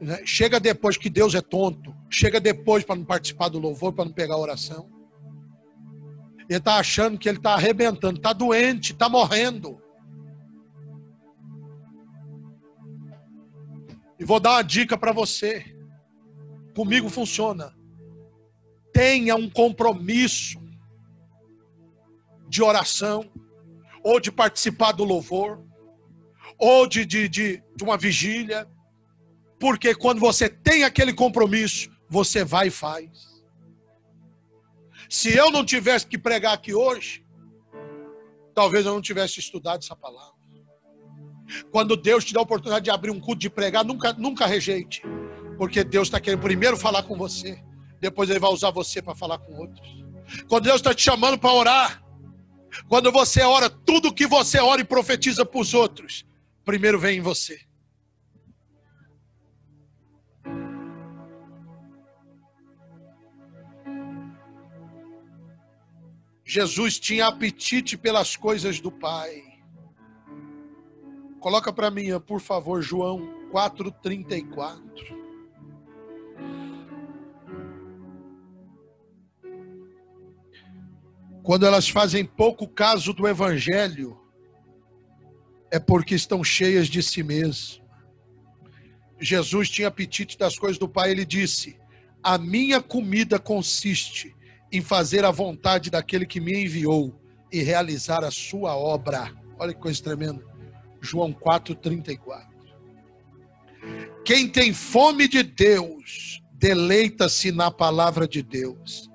né? Chega depois que Deus é tonto, chega depois para não participar do louvor, para não pegar a oração. Ele está achando que ele está arrebentando, está doente, está morrendo. E vou dar uma dica para você. Comigo funciona. Tenha um compromisso de oração, ou de participar do louvor, ou de uma vigília. Porque quando você tem aquele compromisso, você vai e faz. Se eu não tivesse que pregar aqui hoje, talvez eu não tivesse estudado essa palavra. Quando Deus te dá a oportunidade de abrir um culto, de pregar, nunca rejeite. Porque Deus está querendo primeiro falar com você. Depois Ele vai usar você para falar com outros. Quando Deus está te chamando para orar, quando você ora, tudo que você ora e profetiza para os outros, primeiro vem em você. Jesus tinha apetite pelas coisas do Pai. Coloca para mim, por favor, João 4,34. Quando elas fazem pouco caso do Evangelho, é porque estão cheias de si mesmas. Jesus tinha apetite das coisas do Pai. Ele disse: a minha comida consiste em fazer a vontade daquele que me enviou e realizar a sua obra. Olha que coisa tremenda. João 4,34. Quem tem fome de Deus, deleita-se na palavra de Deus.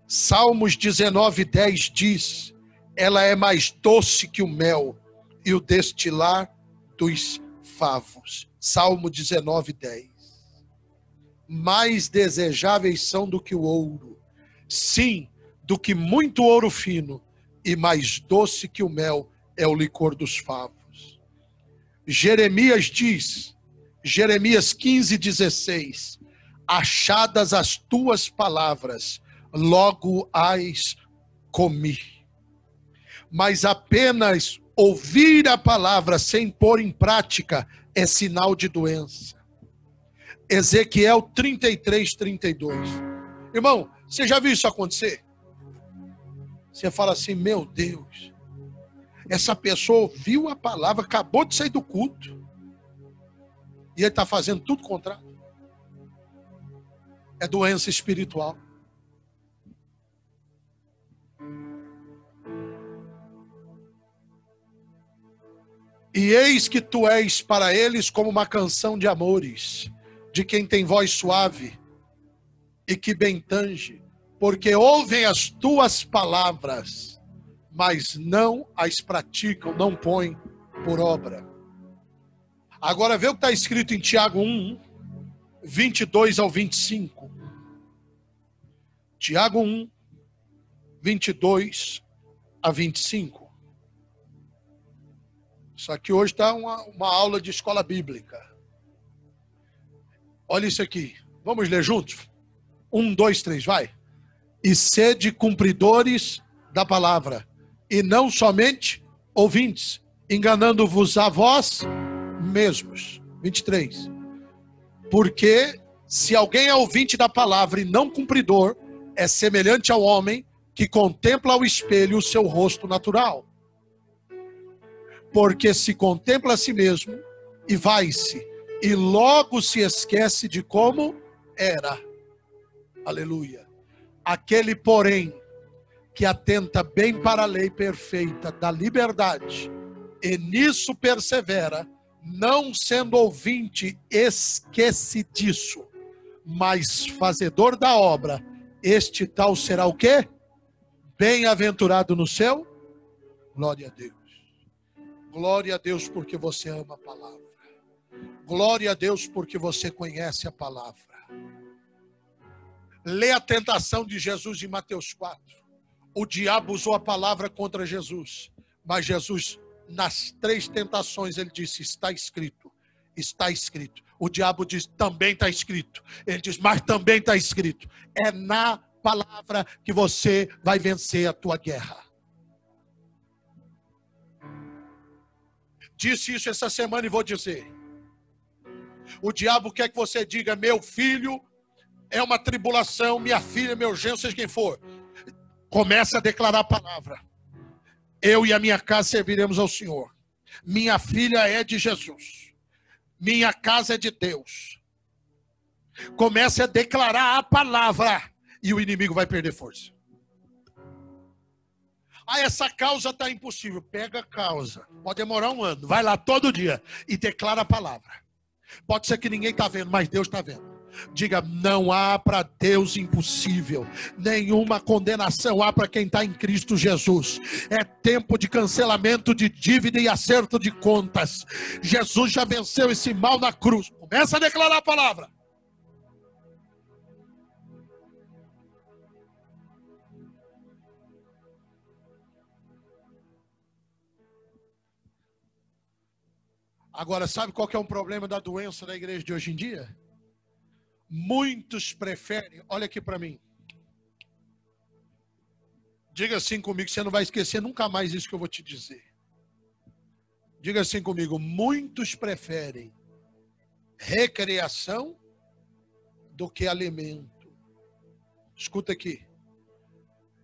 Salmos 19:10 diz: ela é mais doce que o mel e o destilar dos favos. Salmo 19:10. Mais desejáveis são do que o ouro, sim, do que muito ouro fino, e mais doce que o mel é o licor dos favos. Jeremias diz, Jeremias 15:16, achadas as tuas palavras, logo as comi. Mas apenas ouvir a palavra sem pôr em prática é sinal de doença. Ezequiel 33:32. Irmão, você já viu isso acontecer? Você fala assim: meu Deus, essa pessoa ouviu a palavra, acabou de sair do culto, e ele está fazendo tudo contrário. É doença espiritual. E eis que tu és para eles como uma canção de amores, de quem tem voz suave e que bem tange, porque ouvem as tuas palavras, mas não as praticam, não põem por obra. Agora vê o que está escrito em Tiago 1, 22 ao 25. Tiago 1, 22 a 25. Isso aqui hoje está uma aula de escola bíblica. Olha isso aqui. Vamos ler juntos? 1, 2, 3, vai. E sede cumpridores da palavra, e não somente ouvintes, enganando-vos a vós mesmos. 23. Porque Se alguém é ouvinte da palavra e não cumpridor, é semelhante ao homem que contempla ao espelho o seu rosto natural. Porque se contempla a si mesmo e vai-se, e logo se esquece de como era. Aleluia. Aquele, porém, que atenta bem para a lei perfeita da liberdade, e nisso persevera, não sendo ouvinte esquecidiço, mas fazedor da obra, este tal será o quê? Bem-aventurado no seu? Glória a Deus. Glória a Deus porque você ama a palavra. Glória a Deus porque você conhece a palavra. Lê a tentação de Jesus em Mateus 4. O diabo usou a palavra contra Jesus, mas Jesus, nas 3 tentações, ele disse, está escrito, está escrito. O diabo diz, também está escrito. Ele diz, mas também está escrito. É na palavra que você vai vencer a tua guerra. Disse isso essa semana e vou dizer. O diabo quer que você diga, meu filho é uma tribulação, minha filha, meu genro, seja quem for. Comece a declarar a palavra. Eu e a minha casa serviremos ao Senhor. Minha filha é de Jesus. Minha casa é de Deus. Comece a declarar a palavra e o inimigo vai perder força. Ah, essa causa está impossível. Pega a causa. Pode demorar 1 ano. Vai lá todo dia e declara a palavra. Pode ser que ninguém está vendo, mas Deus está vendo. Diga, não há para Deus impossível. Nenhuma condenação há para quem está em Cristo Jesus. É tempo de cancelamento de dívida e acerto de contas. Jesus já venceu esse mal na cruz. Começa a declarar a palavra. Agora, sabe qual que é o problema da doença da igreja de hoje em dia? Muitos preferem, olha aqui para mim. Diga assim comigo, você não vai esquecer nunca mais isso que eu vou te dizer. Diga assim comigo, muitos preferem recreação do que alimento. Escuta aqui.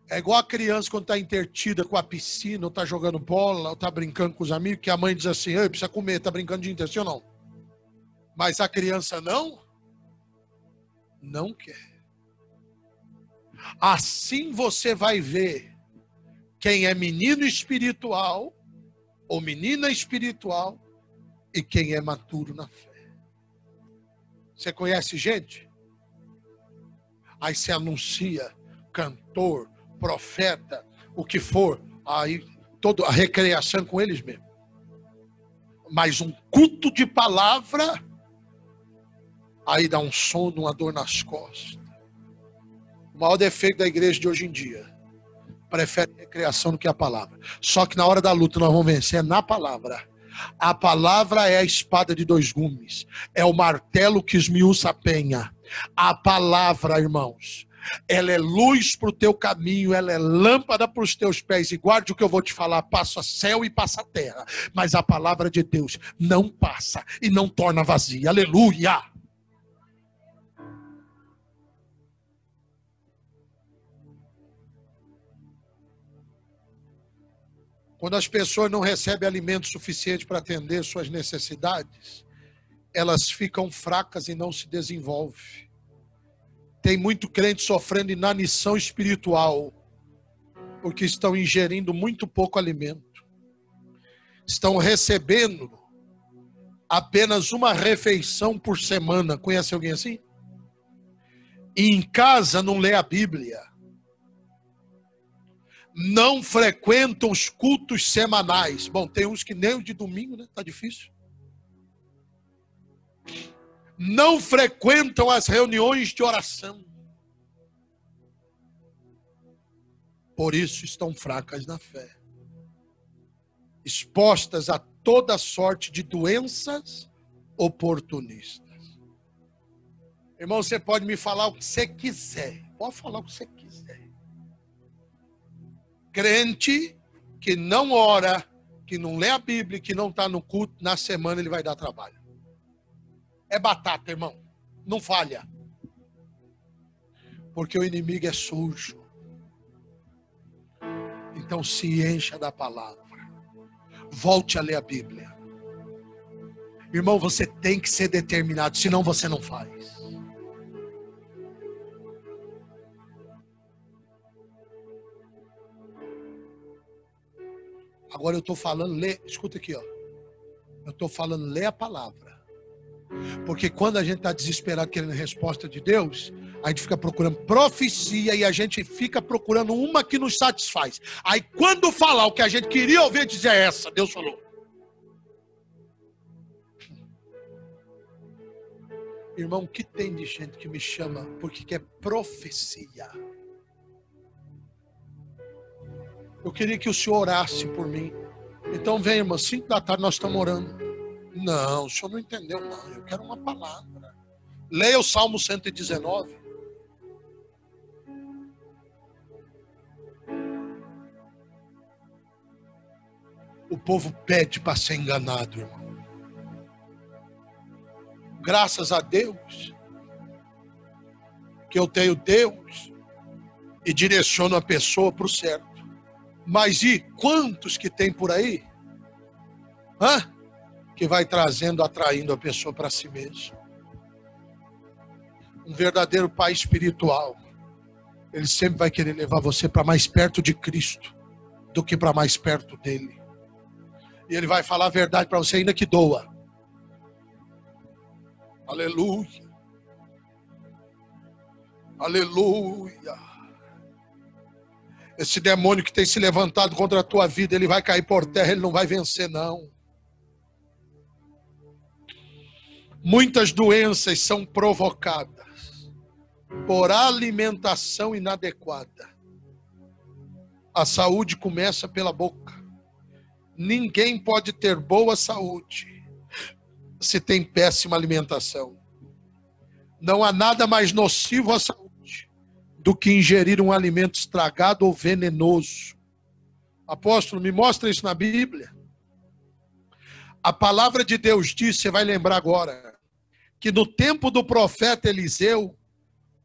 É igual a criança quando está entretida com a piscina, ou está jogando bola, ou está brincando com os amigos, que a mãe diz assim, ei, precisa comer, está brincando o dia inteiro, sim ou não? Mas a criança não quer. Assim você vai ver quem é menino espiritual ou menina espiritual e quem é maturo na fé. Você conhece gente? Aí você anuncia, cantor, profeta, o que for, aí toda a recreação com eles mesmo. Mas um culto de palavra, aí dá um sono, uma dor nas costas. O maior defeito da igreja de hoje em dia, prefere recreação do que a palavra. Só que na hora da luta nós vamos vencer na palavra. A palavra é a espada de 2 gumes. É o martelo que esmiuça a penha. A palavra, irmãos, ela é luz para o teu caminho, ela é lâmpada para os teus pés. E guarde o que eu vou te falar, passa céu e passa terra. Mas a palavra de Deus não passa e não torna vazia. Aleluia! Quando as pessoas não recebem alimento suficiente para atender suas necessidades, elas ficam fracas e não se desenvolvem. Tem muito crente sofrendo inanição espiritual, porque estão ingerindo muito pouco alimento. Estão recebendo apenas uma refeição por semana. Conhece alguém assim? E em casa não lê a Bíblia. Não frequentam os cultos semanais. Bom, tem uns que nem o de domingo, né? Tá difícil. Não frequentam as reuniões de oração. Por isso estão fracas na fé. Expostas a toda sorte de doenças oportunistas. Irmão, você pode me falar o que você quiser. Pode falar o que você quiser. Crente que não ora, que não lê a Bíblia, que não está no culto, na semana ele vai dar trabalho. É batata, irmão. Não falha. Porque o inimigo é sujo. Então se encha da palavra. Volte a ler a Bíblia. Irmão, você tem que ser determinado, senão você não faz. Agora eu estou falando, escuta aqui, ó. Eu estou falando, lê a palavra. Porque quando a gente está desesperado querendo resposta de Deus, a gente fica procurando profecia e a gente fica procurando uma que nos satisfaz. Aí quando falar o que a gente queria ouvir, dizer essa, Deus falou. Irmão, o que tem de gente que me chama porque quer profecia? Eu queria que o senhor orasse por mim. Então vem, irmão, 5 da tarde nós estamos orando. Não, o senhor não entendeu, não. Eu quero uma palavra. Leia o Salmo 119. O povo pede para ser enganado, irmão. Graças a Deus que eu tenho Deus e direciono a pessoa para o certo. Mas e quantos que tem por aí? Que vai trazendo, atraindo a pessoa para si mesmo. Um verdadeiro pai espiritual, ele sempre vai querer levar você para mais perto de Cristo do que para mais perto dele. E ele vai falar a verdade para você, ainda que doa. Aleluia. Aleluia. Esse demônio que tem se levantado contra a tua vida, ele vai cair por terra, ele não vai vencer, não. Muitas doenças são provocadas por alimentação inadequada. A saúde começa pela boca. Ninguém pode ter boa saúde se tem péssima alimentação. Não há nada mais nocivo à saúde do que ingerir um alimento estragado ou venenoso. Apóstolo, me mostra isso na Bíblia. A palavra de Deus diz, você vai lembrar agora, que no tempo do profeta Eliseu,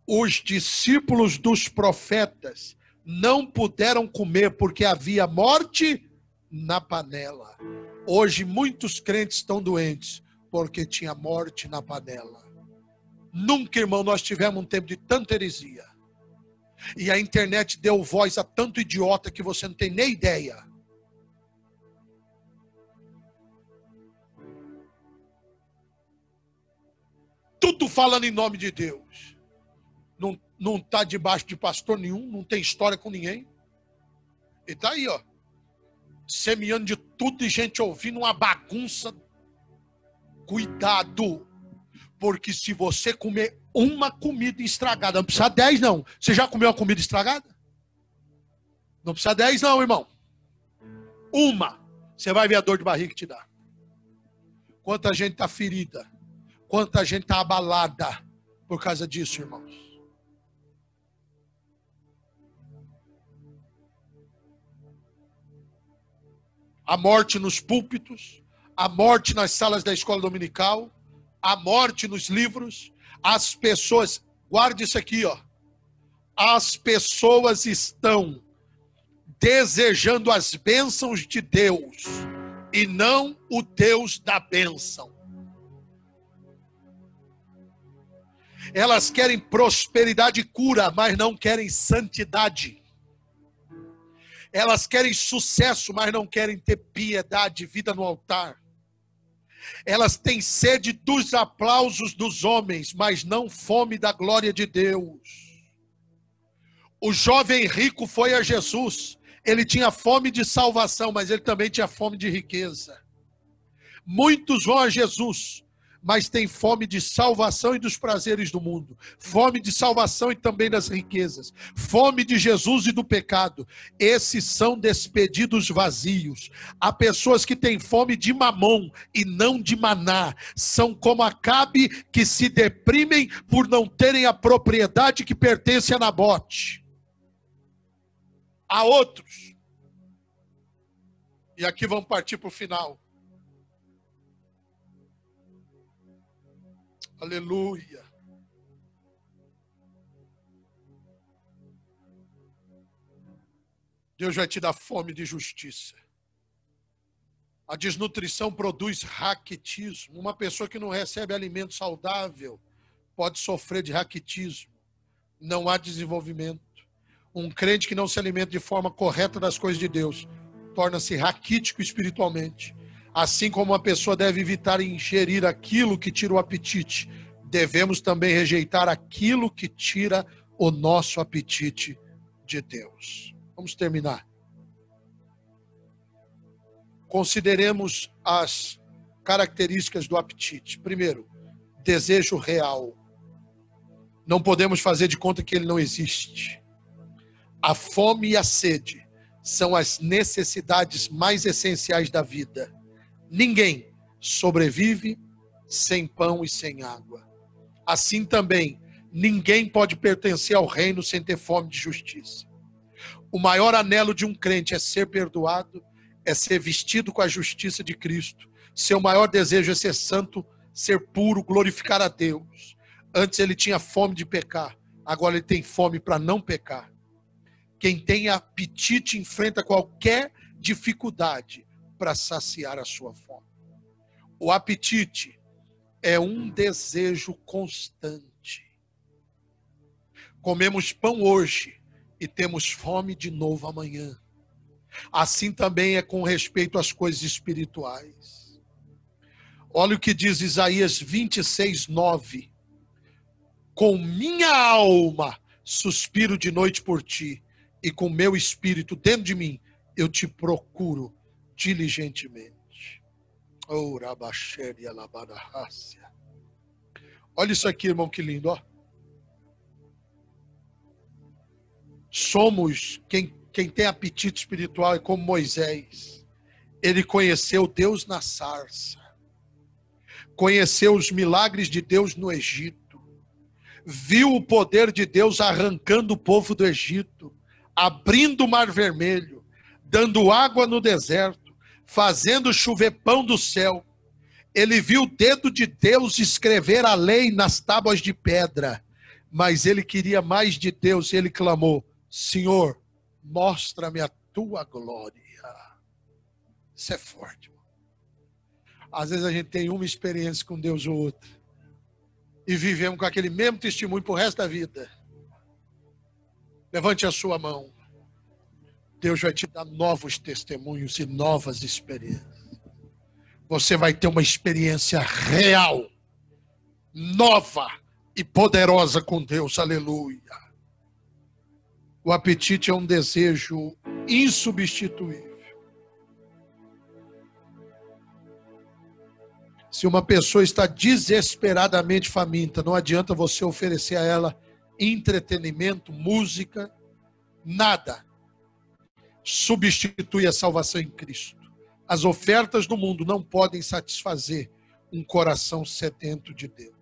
os discípulos dos profetas não puderam comer porque havia morte na panela. Hoje muitos crentes estão doentes porque tinha morte na panela. Nunca, irmão, nós tivemos um tempo de tanta heresia. E a internet deu voz a tanto idiota que você não tem nem ideia. Tudo falando em nome de Deus. Não está debaixo de pastor nenhum, não tem história com ninguém. E está aí, ó. Semeando de tudo e gente ouvindo uma bagunça. Cuidado. Porque se você comer uma comida estragada, não precisa 10 não. Você já comeu uma comida estragada? Não precisa 10 não, irmão. Uma. Você vai ver a dor de barriga que te dá. Quanta gente está ferida. Quanta gente está abalada por causa disso, irmãos. A morte nos púlpitos, a morte nas salas da escola dominical, a morte nos livros, as pessoas, guarde isso aqui, ó. As pessoas estão desejando as bênçãos de Deus e não o Deus da bênção. Elas querem prosperidade e cura, mas não querem santidade. Elas querem sucesso, mas não querem ter piedade, vida no altar. Elas têm sede dos aplausos dos homens, mas não fome da glória de Deus. O jovem rico foi a Jesus. Ele tinha fome de salvação, mas ele também tinha fome de riqueza. Muitos vão a Jesus, mas têm fome de salvação e dos prazeres do mundo. Fome de salvação e também das riquezas. Fome de Jesus e do pecado. Esses são despedidos vazios. Há pessoas que têm fome de mamão e não de maná. São como Acabe, que se deprimem por não terem a propriedade que pertence a Nabote. Há outros. E aqui vamos partir para o final. Aleluia. Deus vai te dar fome de justiça. A desnutrição produz raquitismo. Uma pessoa que não recebe alimento saudável pode sofrer de raquitismo. Não há desenvolvimento. Um crente que não se alimenta de forma correta das coisas de Deus torna-se raquítico espiritualmente. Assim como uma pessoa deve evitar ingerir aquilo que tira o apetite, devemos também rejeitar aquilo que tira o nosso apetite de Deus. Vamos terminar. Consideremos as características do apetite. Primeiro, desejo real. Não podemos fazer de conta que ele não existe. A fome e a sede são as necessidades mais essenciais da vida. Ninguém sobrevive sem pão e sem água. Assim também, ninguém pode pertencer ao reino sem ter fome de justiça. O maior anelo de um crente é ser perdoado, é ser vestido com a justiça de Cristo. Seu maior desejo é ser santo, ser puro, glorificar a Deus. Antes ele tinha fome de pecar, agora ele tem fome para não pecar. Quem tem apetite enfrenta qualquer dificuldade para saciar a sua fome. O apetite é um desejo constante. Comemos pão hoje e temos fome de novo amanhã. Assim também é com respeito às coisas espirituais. Olha o que diz Isaías 26:9. Com minha alma suspiro de noite por ti, e com meu espírito dentro de mim eu te procuro diligentemente. Oh, Rabaxéria Labadarrácia. Olha isso aqui, irmão, que lindo, ó. Somos, quem tem apetite espiritual é como Moisés. Ele conheceu Deus na sarça. Conheceu os milagres de Deus no Egito. Viu o poder de Deus arrancando o povo do Egito, abrindo o Mar Vermelho, dando água no deserto, fazendo chover pão do céu. Ele viu o dedo de Deus escrever a lei nas tábuas de pedra, mas ele queria mais de Deus e ele clamou: Senhor, mostra-me a tua glória. Isso é forte. Às vezes a gente tem uma experiência com Deus ou outra e vivemos com aquele mesmo testemunho pro resto da vida. Levante a sua mão. Deus vai te dar novos testemunhos e novas experiências. Você vai ter uma experiência real, nova e poderosa com Deus. Aleluia. O apetite é um desejo insubstituível. Se uma pessoa está desesperadamente faminta, não adianta você oferecer a ela entretenimento, música, nada substitui a salvação em Cristo. As ofertas do mundo não podem satisfazer um coração sedento de Deus.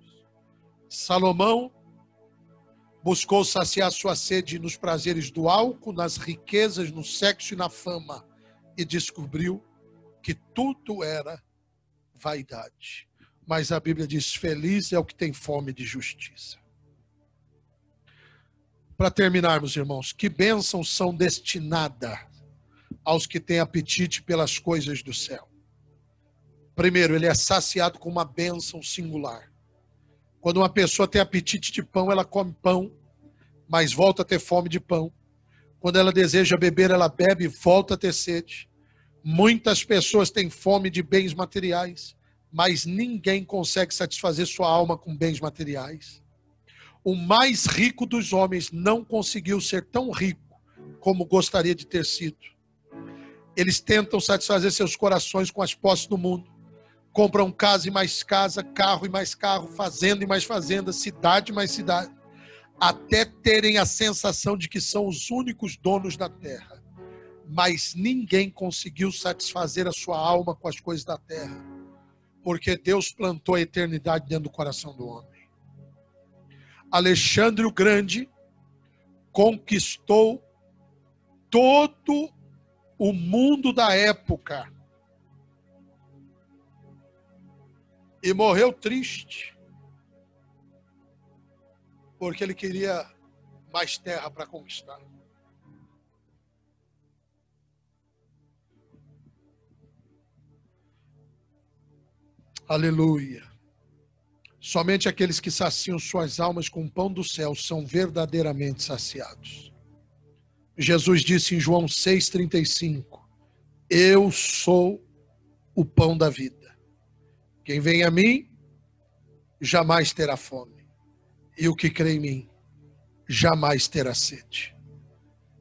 Salomão buscou saciar sua sede nos prazeres do álcool, nas riquezas, no sexo e na fama, e descobriu que tudo era vaidade. Mas a Bíblia diz: feliz é o que tem fome de justiça. Para terminarmos, irmãos, que bênçãos são destinadas aos que têm apetite pelas coisas do céu? Primeiro, ele é saciado com uma bênção singular. Quando uma pessoa tem apetite de pão, ela come pão, mas volta a ter fome de pão. Quando ela deseja beber, ela bebe e volta a ter sede. Muitas pessoas têm fome de bens materiais, mas ninguém consegue satisfazer sua alma com bens materiais. O mais rico dos homens não conseguiu ser tão rico como gostaria de ter sido. Eles tentam satisfazer seus corações com as posses do mundo. Compram casa e mais casa, carro e mais carro, fazenda e mais fazenda, cidade e mais cidade, até terem a sensação de que são os únicos donos da terra. Mas ninguém conseguiu satisfazer a sua alma com as coisas da terra, porque Deus plantou a eternidade dentro do coração do homem. Alexandre o Grande conquistou todo o mundo da época e morreu triste, porque ele queria mais terra para conquistar. Aleluia. Somente aqueles que saciam suas almas com o pão do céu são verdadeiramente saciados. Jesus disse em João 6,35: eu sou o pão da vida. Quem vem a mim jamais terá fome, e o que crê em mim jamais terá sede.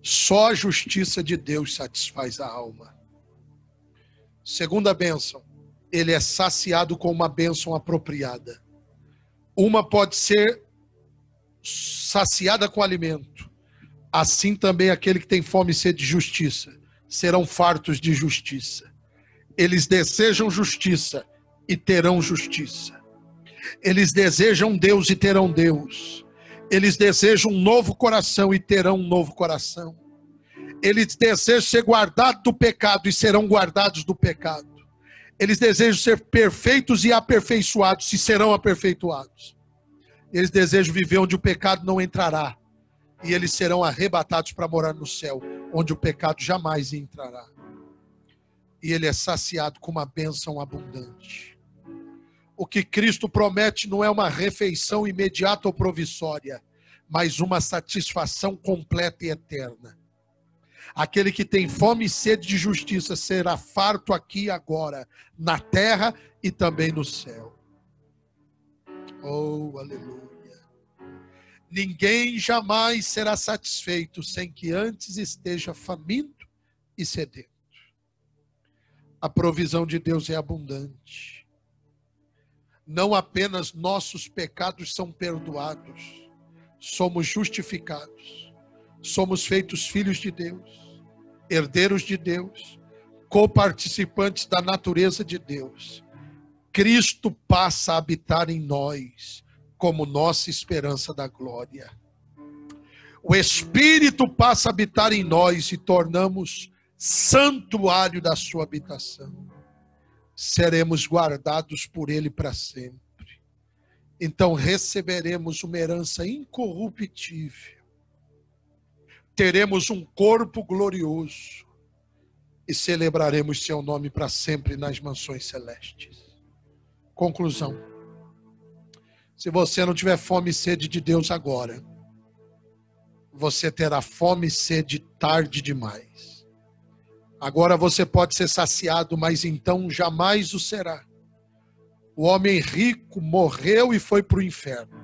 Só a justiça de Deus satisfaz a alma. Segunda bênção, ele é saciado com uma bênção apropriada. Uma pode ser saciada com alimento. Assim também aquele que tem fome e sede de justiça serão fartos de justiça. Eles desejam justiça e terão justiça. Eles desejam Deus e terão Deus. Eles desejam um novo coração e terão um novo coração. Eles desejam ser guardados do pecado e serão guardados do pecado. Eles desejam ser perfeitos e aperfeiçoados e serão aperfeiçoados. Eles desejam viver onde o pecado não entrará. E eles serão arrebatados para morar no céu, onde o pecado jamais entrará. E ele é saciado com uma bênção abundante. O que Cristo promete não é uma refeição imediata ou provisória, mas uma satisfação completa e eterna. Aquele que tem fome e sede de justiça será farto aqui e agora, na terra e também no céu. Oh, aleluia. Ninguém jamais será satisfeito sem que antes esteja faminto e sedento. A provisão de Deus é abundante. Não apenas nossos pecados são perdoados, somos justificados, somos feitos filhos de Deus, herdeiros de Deus, coparticipantes da natureza de Deus. Cristo passa a habitar em nós como nossa esperança da glória. O Espírito passa a habitar em nós e tornamos santuário da sua habitação. Seremos guardados por Ele para sempre. Então receberemos uma herança incorruptível. Teremos um corpo glorioso e celebraremos seu nome para sempre nas mansões celestes. Conclusão. Se você não tiver fome e sede de Deus agora, você terá fome e sede tarde demais. Agora você pode ser saciado, mas então jamais o será. O homem rico morreu e foi para o inferno.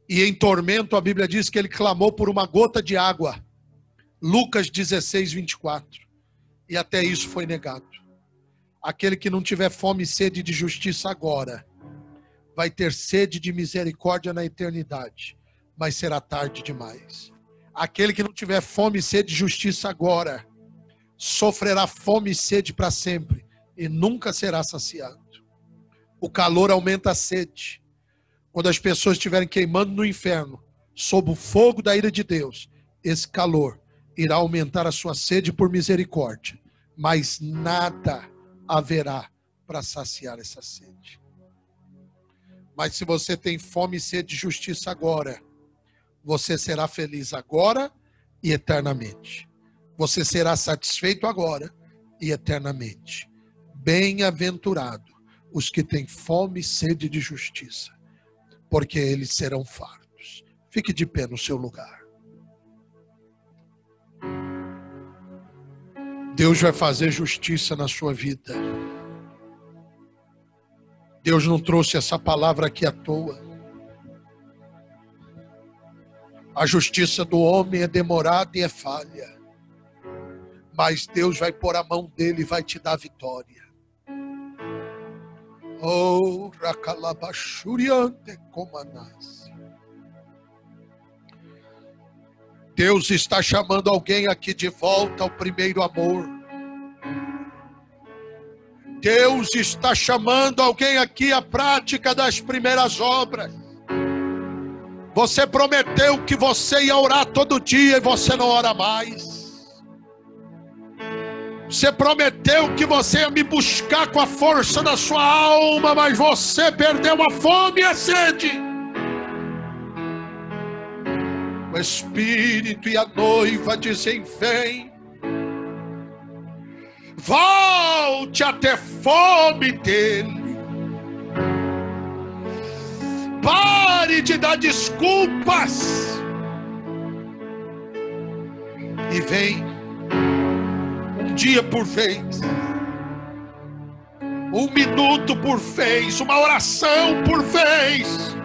E em tormento a Bíblia diz que ele clamou por uma gota de água. Lucas 16:24. E até isso foi negado. Aquele que não tiver fome e sede de justiça agora, vai ter sede de misericórdia na eternidade, mas será tarde demais. Aquele que não tiver fome e sede de justiça agora, sofrerá fome e sede para sempre, e nunca será saciado. O calor aumenta a sede. Quando as pessoas estiverem queimando no inferno, sob o fogo da ira de Deus, esse calor irá aumentar a sua sede por misericórdia, mas nada haverá para saciar essa sede. Mas se você tem fome e sede de justiça agora, você será feliz agora e eternamente. Você será satisfeito agora e eternamente. Bem-aventurado os que têm fome e sede de justiça, porque eles serão fartos. Fique de pé no seu lugar. Deus vai fazer justiça na sua vida. Deus não trouxe essa palavra aqui à toa. A justiça do homem é demorada e é falha. Mas Deus vai pôr a mão dele e vai te dar vitória. Oh, Rakalabashuriante Comanás. Deus está chamando alguém aqui de volta ao primeiro amor. Deus está chamando alguém aqui à prática das primeiras obras. Você prometeu que você ia orar todo dia e você não ora mais. Você prometeu que você ia me buscar com a força da sua alma, mas você perdeu a fome e a sede. O Espírito e a noiva dizem: vem. Volta! volte a ter fome dele. Pare de dar desculpas. E vem um dia por vez, um minuto por vez, uma oração por vez.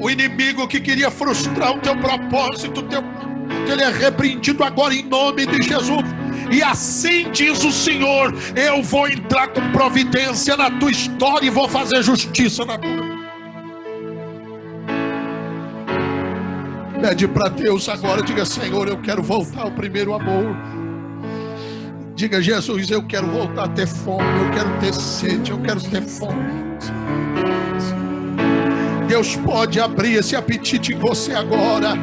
O inimigo que queria frustrar o teu propósito, ele é repreendido agora em nome de Jesus. E assim diz o Senhor: eu vou entrar com providência na tua história e vou fazer justiça na tua. Pede para Deus agora, diga: Senhor, eu quero voltar ao primeiro amor. Diga: Jesus, eu quero voltar a ter fome, eu quero ter sede, eu quero ter fome. Deus pode abrir esse apetite em você agora.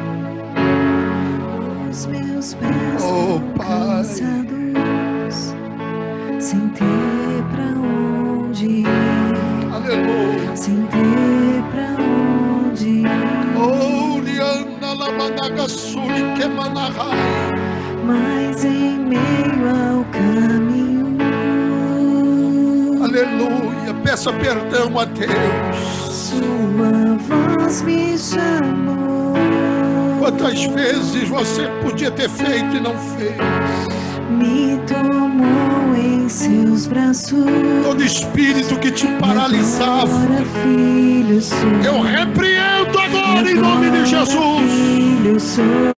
Os meus pés cansados, sem ter pra onde ir. Aleluia. Sem ter pra onde ir. Mas em meio ao caminho, aleluia, peça perdão a Deus. sua voz me chamou. Quantas vezes você podia ter feito e não fez? Me tomou em seus braços. Todo espírito que te paralisava, Agora, filho, sou. eu repreendo agora em nome de Jesus. Filho, sou.